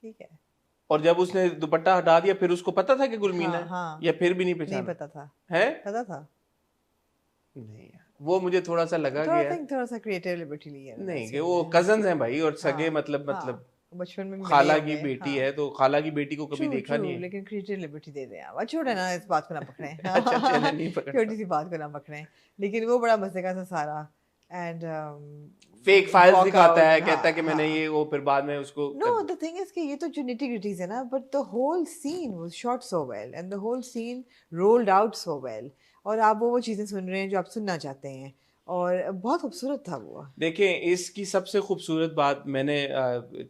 ठीक है। और जब उसने दुपट्टा हटा दिया फिर उसको पता था कि गुलमीना है, हाँ, या फिर भी नहीं नहीं पहचाना? पता था, है पता था। नहीं यार, वो मुझे थोड़ा सा लगा कि यार थोड़ा सा क्रिएटिव लिबर्टी ली है नहीं कि वो कजन्स हैं भाई और सगे हाँ, मतलब बचपन में खाला की बेटी है तो खाला की बेटी को कभी देखा नहीं है। लेकिन क्रिएटिव लिबर्टी दे दें आप, छोड़े ना, इस बात को ना पकड़े। अच्छा चलो नहीं पकड़ता। छोटी सी बात को ना पकड़े, लेकिन वो बड़ा मजे का था सारा। एंड फेक फाइल्स दिखाता है, कहता है कि मैंने ये वो, फिर बाद में उसको No, the thing is कि ये तो जो nitty-gritties है ना, but the whole scene was shot so well and the whole scene rolled out so well, और आप वो चीजें सुन रहे हैं जो आप सुनना चाहते हैं, और बहुत खूबसूरत था वो। देखें, इसकी सबसे खूबसूरत बात मैंने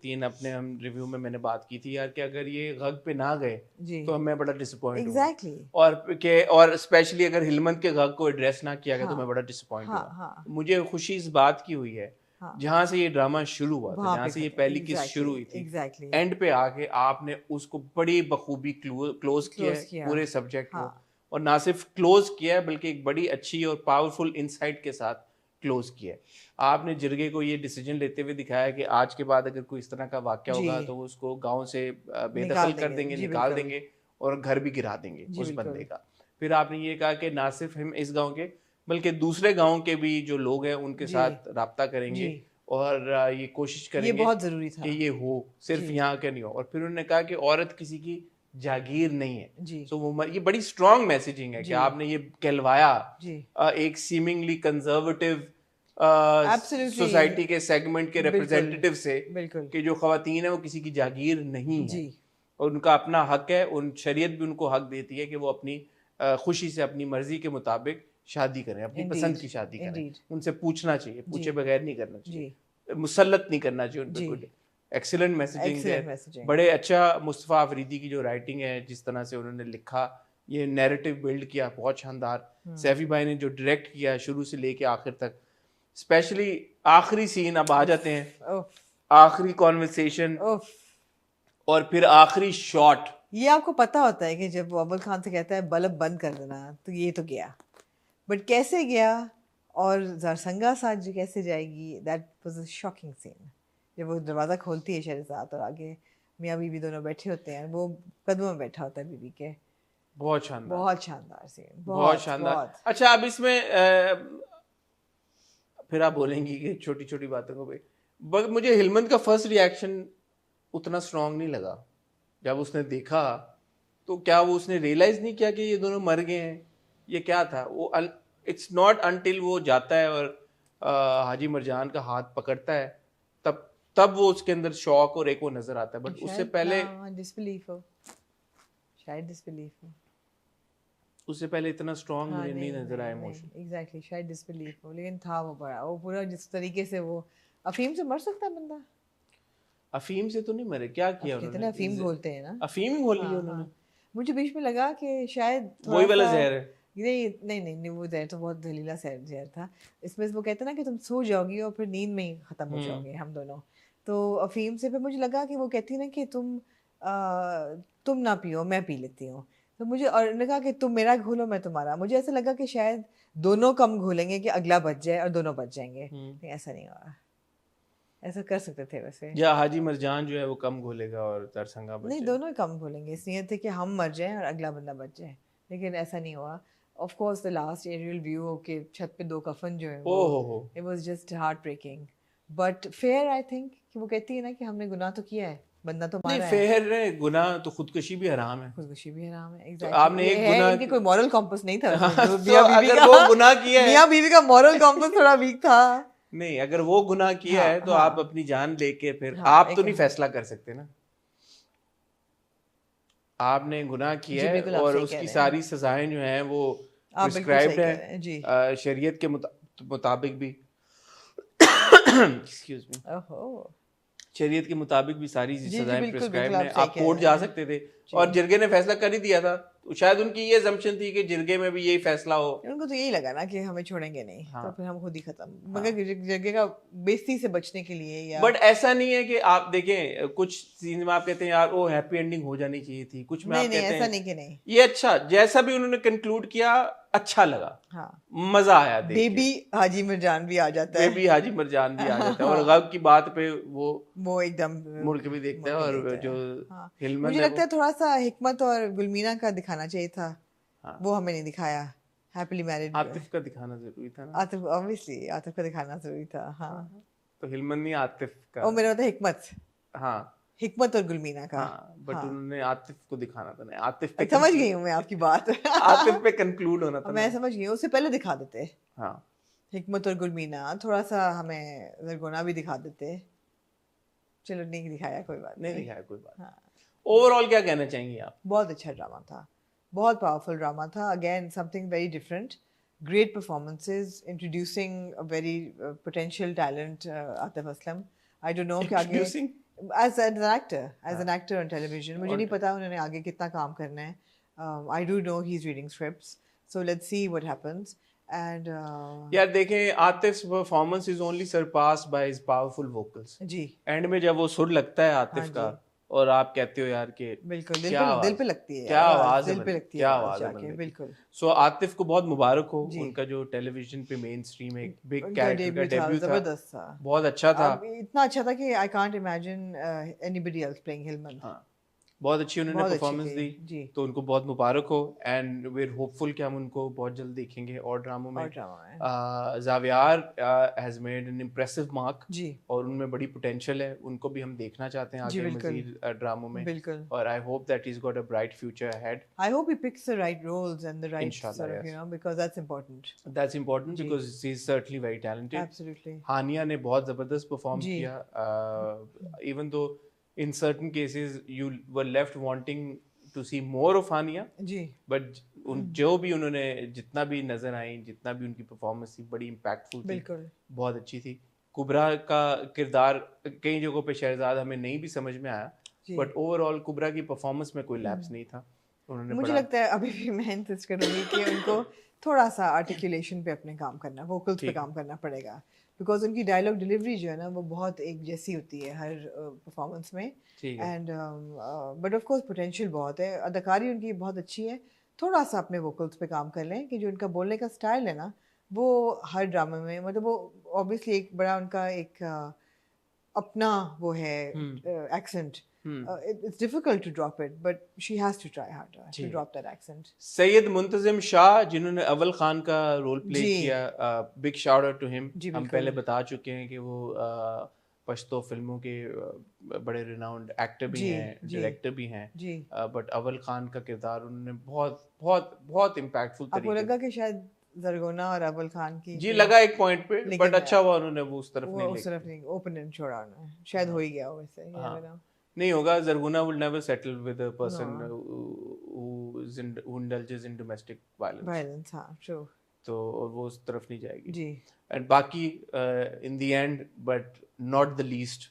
तीन अपने हम रिव्यू में मैंने बात की थी यार, कि अगर ये गग पे ना गए जी तो मैं बड़ा डिसअपॉइंट Exactly. और स्पेशली अगर हिलमत के गग को एड्रेस ना किया गया तो हाँ, मैं बड़ा डिसअपॉइंट हाँ, हुआ। हाँ, मुझे खुशी इस बात की हुई है हाँ, जहां से ये ड्रामा शुरू हुआ था, वहाँ जहां पे से ये खत्म, पहली किस exactly, शुरू हुई थी, exactly, एंड पे आके आपने उसको बड़ी बखूबी क्लोज किया है किया, पूरे सब्जेक्ट को, हाँ, और ना सिर्फ क्लोज किया है बल्कि एक बड़ी अच्छी और पावरफुल इंसाइट के साथ क्लोज किया है। आपने जिरगे को ये डिसीजन लेते हुए दिखाया कि आज के बाद अगर कोई इस तरह का वाकया होगा जी, तो वो उसको गांव से बेदखल निकाल कर देंगे, देंगे, जी निकाल बिल्कुल, देंगे और घर भी गिरा देंगे जी उस बिल्कुल, बंदे का। फिर आपने ये कहा कि ना सिर्फ हम इस गांव के बल्कि दूसरे गांव के भी जो लोग हैं उनके जी, साथ राब्ता करेंगे जी, और ये कोशिश ये करेंगे बहुत जरूरी था। कि ये हो, सिर्फ जी, यहाँ के नहीं हो। और फिर उन्होंने कहा कि औरत किसी की जागीर नहीं है। जी, सो वो ये बड़ी स्ट्रॉन्ग मैसेजिंग है कि जी, आपने ये कहलवाया जी, एक सीमिंगली कंजर्वेटिव Absolutely, सोसाइटी के सेगमेंट के बिल्कुल, रिप्रेजेंटेटिव से बिल्कुल, कि जो खवातीन है वो किसी की जागीर नहीं है जी, और उनका अपना हक है। उन शरीयत भी उनको हक देती है कि वो अपनी खुशी से अपनी मर्जी के मुताबिक शादी करें, अपनी पसंद की शादी करें। indeed, उनसे पूछना चाहिए, पूछे जी, बगैर नहीं करना जी, चाहिए, मुसल्लत नहीं करना चाहिए उन पर। जी, गुड, एक्सीलेंट मैसेजिंग excellent है। messaging, बड़े अच्छा मुस्तफ़ा अफरीदी की जो राइटिंग है, जिस तरह से उन्होंने लिखा, ये नैरेटिव बिल्ड किया, बहुत शानदार। सैफी भाई ने जो डायरेक्ट किया शुरू से लेके आखिर तक, स्पेशली आखिरी सीन, अब आ जाते हैं उफ, आखिरी कॉन्वर्सेशन उफ। और फिर आखिरी शॉट। ये आपको पता होता है कि जब वो अव्वल खान से कहता है बल्ब बंद कर देना, तो ये तो गया, बट कैसे गया और ज़ारसंगा साथ कैसे जाएगी, that was a shocking scene. जब वो दरवाज़ा खोलती है शहरज़ाद और आगे मियाँ बीवी दोनों बैठे होते हैं, वो कदमों में बैठा होता है बीवी के, बहुत शानदार, बहुत शानदार सीन, बहुत शानदार। बहुत। अच्छा, अब इसमें फिर आप बोलेंगी कि छोटी छोटी बातों को भी, बट मुझे हिलमत का फर्स्ट रिएक्शन उतना स्ट्रांग नहीं लगा। जब उसने देखा तो क्या वो उसने रियलाइज नहीं किया कि ये दोनों मर गए हैं, ये क्या था वो? इट्स नॉट अनटिल वो जाता है और हाजी मरजान का हाथ पकड़ता है, तब वो उसके अंदर शौक और एक वो नजर आता है। बट उससे पहले डिसबिलीफ हो, शायद डिसबिलीफ हो, उससे पहले इतना स्ट्रांग हाँ, मुझे नहीं नजर आया इमोशन। एग्जैक्टली, शायद डिसबिलीफ हो, लेकिन था वो बड़ा, वो पूरा जिस तरीके से वो अफीम से मर सकता है बंदा। अफीम से तो नहीं मरे, क्या किया कितने उन्होंने? अफीम घोलते हैं ना, अफीम ही घोल लिया हाँ, उन्होंने। हाँ। मुझे बीच में लगा कि शायद वही वाला थोड़ा सा, जहर है। नहीं नहीं नहीं नहीं, वो जहर तो बहुत जहरीला जहर था। इसमें वो कहते हैं ना कि तुम सो जाओगी और फिर नींद में ही खत्म हो जाओगे हम दोनों। तो अफीम से फिर मुझे लगा कि वो कहती है ना कि तुम ना पियो, मैं पी लेती हूँ। तो मुझे और ने कहा कि तुम मेरा घोलो मैं तुम्हारा। मुझे ऐसा लगा कि शायद दोनों कम घोलेंगे कि अगला बच जाए और दोनों बच जाएंगे, लेकिन ऐसा नहीं हुआ। ऐसा कर सकते थे वैसे, या हाजी मरजान जो है वो कम घोलेगा और तरसंगा बच नहीं जाएगा। दोनों ही कम घोलेंगे। इस नियत थे कि हम मर जाएं और अगला बंदा बच जाए, लेकिन ऐसा नहीं हुआ। Of course the last aerial view के छत पे दो कफन जो है वो, ओहो, it was just heart breaking but fair. I think कि वो कहती है ना कि हमने गुनाह तो किया है, बंदा तो नहीं मारा है, फेयर है, गुनाह तो खुदकुशी भी हराम है। खुदकुशी भी हराम है। तो एग्जैक्टली, आपने एक गुनाह इनके कोई मॉरल कॉम्पस नहीं था हाँ, जो तो मियां बीवी अगर का, वो गुनाह किया है, मियां बीवी का मॉरल कॉम्पस थोड़ा वीक था। नहीं अगर वो गुनाह किया हाँ, है तो हाँ, आप अपनी जान लेके फिर हाँ, आप तो एक नहीं फैसला कर सकते ना। आपने गुनाह जी किया है बिल्कुल, आप और सही कह उसकी रहे हैं, सारी सजाएं जो हैं वो आप बिल्कुल सही प्रिस्क्राइब्ड कह रहे हैं जी। है शरीयत के मुताबिक भी। एक्सक्यूज मी, ओहो, शरीयत के मुताबिक भी सारी जी, सजाएं बिल्कुल, प्रिस्क्राइब बिल्कुल, हैं। आप सही आप कह कोर्ट रहे जा हैं। सकते थे जी। और जिरगे ने फैसला कर ही दिया था। शायद उनकी ये assumption थी कि जिरगे में भी यही फैसला हो। उनको तो यही लगा ना कि हमें छोड़ेंगे नहीं, हाँ। तो फिर हम खुद ही खत्म। मगर जगह का बेइज्जती से बचने के लिए या बट ऐसा नहीं है कि आप देखें कुछ सीन में आप कहते हैं यार वो हैप्पी एंडिंग हो जानी चाहिए थी, कुछ में नहीं आप नहीं कहते ऐसा हैं नहीं कि नहीं, ये अच्छा, जैसा भी उन्होंने कंक्लूड किया अच्छा लगा, हाँ। मजा आया देख के। बेबी हाजी मिर्जान भी आ जाता है, बेबी हाजी मरजान भी आ जाता है और गब की बात पे वो एकदम मुड़ के भी देखता है। और जो हाँ। हिलमत मुझे है लगता है थोड़ा सा हिकमत और गुलमीना का दिखाना चाहिए था, हाँ। वो हमें नहीं दिखाया। हैप्पीली मैरिड आतिफ का दिखाना जरूरी था ना। आतिफ, ऑब्वियसली आतिफ का दिखाना जरूरी था, हाँ। तो हिलमत नहीं, आतिफ का। ओ मेरा मतलब हिकमत, हाँ हिकमत और गुलमीना का। हाँ, बट हाँ। उन्होंने आतिफ को दिखाना था ना, आतिफ पे समझ गई हूँ मैं आपकी बात। आतिफ पे कंक्लूड होना था मैं ना। समझ गई हूँ, उससे पहले दिखा देते हाँ, हिकमत और गुलमीना, थोड़ा सा हमें जरगोना भी दिखा देते। चलो नहीं दिखाया, कोई बात नहीं नहीं। दिखाया कोई बात। हाँ, ओवरऑल क्या कहना चाहेंगे आप? बहुत अच्छा ड्रामा था, बहुत पावरफुल ड्रामा था। Again something very different, great performances, introducing a very potential talent Atif Aslam. I don't know कि आगे Introducing? As an actor on television, मुझे नहीं पता उन्होंने आगे कितना काम करना है। I do know he is reading scripts, so let's see what happens. And यार देखें, Atif performance is only surpassed by his powerful vocals. जी एंड में जब वो सुर लगता है हाँ आतिफ जी, का, और आप कहते हो यार कि बिल्कुल क्या आवाज, दिल पे लगती है क्या यार आवाज है दिल पे बंदे, लगती है क्या आवाज आवाज है जाके, बंदे की। बिल्कुल। सो आतिफ को बहुत मुबारक हो, जी। उनका जो टेलीविजन पे मेन स्ट्रीम एक बिग उनका कैरेक्टर का डेब्यू था, डेब्यू था, जबरदस्त था। बहुत अच्छा था। अब इतना अच्छा था कि I can't imagine anybody else playing Hillman. हाँ, बहुत अच्छी उन्होंने बहुत अच्छी परफॉर्मेंस थी दी, जी। तो उनको बहुत मुबारक हो। एंड वी आर होपफुल कि हम उनको बहुत जल्द देखेंगे और ड्रामों में। और ड्रामा में Zaviyar has made an impressive mark, जी और उनमें बड़ी पोटेंशियल है, उनको भी हम देखना चाहते हैं जी, आगे बिल्कुल मजीद ड्रामों में। बिल्कुल। और I hope that he's got a bright future ahead. I hope he picks the right roles and the right Inshallah, sort of, yes. You know, because that's important. That's important जी। because he's certainly very talented. Absolutely Hania ने बहुत ज़बरदस्त perform जी। किया, even though in certain cases you were left wanting to see more of Hania, जी but जो भी उन्होंने जितना भी नजर आई, जितना भी उनकी परफॉर्मेंस थी, बड़ी इम्पैक्टफुल थी, बिल्कुल बहुत अच्छी थी। कुबरा का किरदार कई जगहों पे शहजाद हमें नहीं भी समझ में आया, जी। बट ओवरऑल कुबरा की परफॉर्मेंस में कोई लैप्स नहीं था, उन्होंने मुझे बड़ा लगता है अभी भी मैं इंसिस्ट करूंगी कि उनको थोड़ा सा आर्टिकुलेशन पे अपने काम करना, वोकल्स पे ठीक है। काम करना पड़ेगा, बिकॉज उनकी डायलॉग डिलीवरी जो है ना वो बहुत एक जैसी होती है हर परफॉर्मेंस में। ठीक है। And but of course potential बहुत है, अदाकारी उनकी बहुत अच्छी है। थोड़ा सा अपने वोकल्स पे काम कर लें कि जो उनका बोलने का स्टाइल है ना, वो हर ड्रामा में, मतलब वो ऑब्वियसली एक बड़ा उनका एक अपना वो है accent. It's difficult to drop it, but she has to try harder to जी। drop that accent. Syed Muntazim Shah जिन्होंने अव्वल खान का रोल प्ले जी। किया, big shout out to him. जी, हम बिल्कुल। पहले बता चुके हैं कि वो पश्तो फिल्मों के बड़े रिनाउंड एक्टर भी जी, हैं, जी। डायरेक्टर भी हैं, जी, बट अव्वल खान का किरदार उन्होंने बहुत बहुत बहुत इम्पैक्टफुल आपको तरीके लगा कि शायद जरगोना और अव्वल खान की जी लगा एक पॉइंट पे, लेकिन बट अच्छा हुआ उन्होंने वो उस तरफ वो नहीं उस तरफ नहीं, ओपन एंड छोड़ा उन्होंने, शायद हो ही गया हो वैसे, you हाँ, never know. नहीं होगा। Zarguna will never settle with a person No. who indulges in domestic violence, Violence, हाँ, true. तो और वो उस तरफ नहीं जाएगी। जी, एंड बाकी in the end but not the least,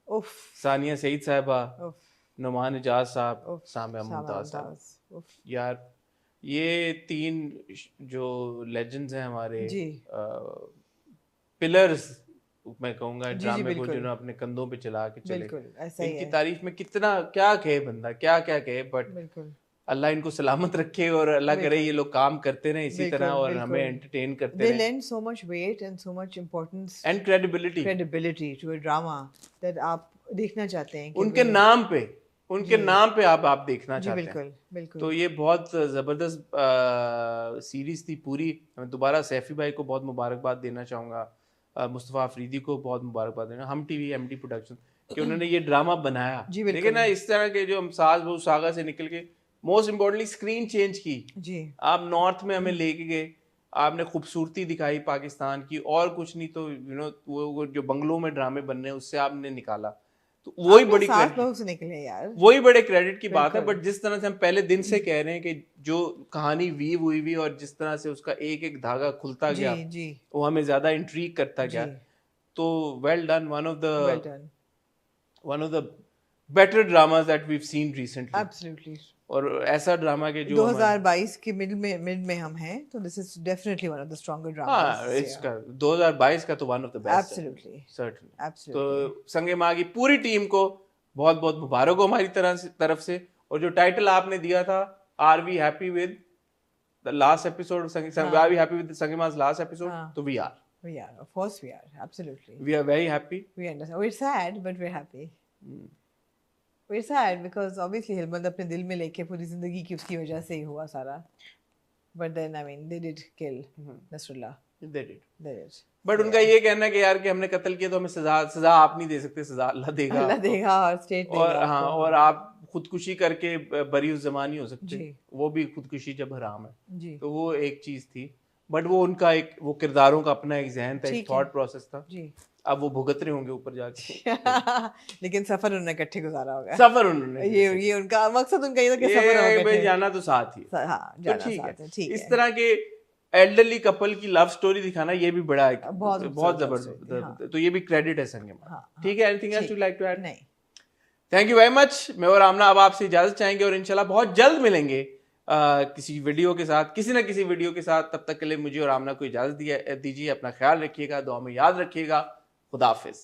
उफ सानिया सईद साहिबा, उफ नुमान इजाज साहब, उफ, सामिया मुमताज साहब। मुमताज, उफ यार ये तीन जो लेजेंड्स हैं हमारे, जी पिलर्स मैं कहूँगा जी, ड्रामे को, बिल्कुल। जिन्होंने अपने कंधों पे चला के चले। बिल्कुल ऐसा ही इनकी है, तारीफ में कितना क्या कहे बंदा, क्या क्या कहे, बट बिल्कुल अल्लाह इनको सलामत रखे और अल्लाह करे बिल्कुल। ये लोग काम करते रहे इसी तरह बिल्कुल और हमें बिल्कुल। एंटरटेन करते They रहे। lend so much weight and so much importance, and credibility credibility to a drama that आप देखना चाहते हैं कि उनके भाई- नाम पे, उनके जी। नाम पे आप देखना जी चाहते हैं। बिल्कुल बिल्कुल। तो ये बहुत ज़बरदस्त सीरीज थी पूरी। मैं दोबारा सैफी भाई को बहुत मुबारकबाद देना चाहूँगा, मुस्तफ़ा अफरीदी को बहुत मुबारकबाद देना, हम टीवी एमडी प्रोडक्शन, कि उन्होंने ये ड्रामा बनाया। जी, बिल्कुल। देखिए ना, इस तरह के जो हम सास बहू सागा से निकल के मोस्ट इम्पोर्टेंटली स्क्रीन चेंज की, जी आप नॉर्थ में हमें लेके गए, आपने खूबसूरती दिखाई पाकिस्तान की, और कुछ नहीं तो वो जो बंगलों में ड्रामे बनने हैं उससे आपने निकाला, तो वही बड़ी सास credit- बहू से निकले यार। वही बड़े क्रेडिट की बात है। बिल्कुल। बट जिस तरह से हम पहले दिन से कह रहे हैं कि जो कहानी वीव हुई हुई और जिस तरह से उसका एक एक धागा खुलता जी गया, जी वो हमें ज्यादा इंट्रीग करता गया। जी, तो well done, well done, one of the better dramas that we have seen recently. absolutely। और ऐसा ड्रामा के जो 2022 के मिड में हम हैं, तो this is definitely one of the stronger dramas. हाँ, इसका 2022 का तो वन ऑफ द बेस्ट है, Absolutely, सर्टेनली। absolutely। तो संगे माँ की पूरी टीम को बहुत बहुत मुबारक हो हमारी तरफ से। और जो टाइटल आपने दिया था, are we happy with the last episode, are we happy with Sange Mah last episode, हाँ। तो we are of course we are, absolutely। We are very happy. We understand, we're sad but we're happy। we're sad because obviously हिलमत अपने दिल में लेके पूरी जिंदगी की उसकी वजह से ही हुआ सारा, but then I mean they did kill Nasrullah। They did. They did. But उनका ये कहना है कि यार कि हमने कत्ल किया तो हमें सजा आप नहीं दे सकते, सजा अल्लाह देगा। अल्लाह देगा और स्टेट देगा और हाँ, आपको। और आप खुदकुशी करके बरी उस जमानी हो सकते, जी। वो भी खुदकुशी जब हराम है। जी तो वो एक चीज थी, बट वो उनका एक वो किरदारों का अपना एक जहन था, एक ठीक है। थॉट प्रोसेस था। जी अब वो भुगत रहे होंगे ऊपर जाके। लेकिन सफर उन्होंने इकट्ठे गुजारा होगा। सफर उन्होंने ये उनका मकसद उनका ये था कि सफर ये होगा भाई इकट्ठे। जाना तो साथ ही है। हाँ तो जाना ठीक साथ है, है, ठीक इस है। तरह के एल्डरली कपल की लव स्टोरी दिखाना ये भी बड़ा एक बहुत बहुत खूबसूरत love story थी, जबरदस्त, तो ये भी क्रेडिट है संगम। हाँ, ठीक है, एनीथिंग एल्स ठीक। You like to add? नहीं थैंक यू वेरी मच। मैं और आमना अब आपसे इजाजत चाहेंगे और इंशाल्लाह बहुत जल्द मिलेंगे किसी वीडियो के साथ, किसी ना किसी वीडियो के साथ। तब तक के लिए मुझे और आमना को इजाजत दीजिए। अपना ख्याल रखिएगा, दुआ में याद रखिएगा। खुदा हाफिज।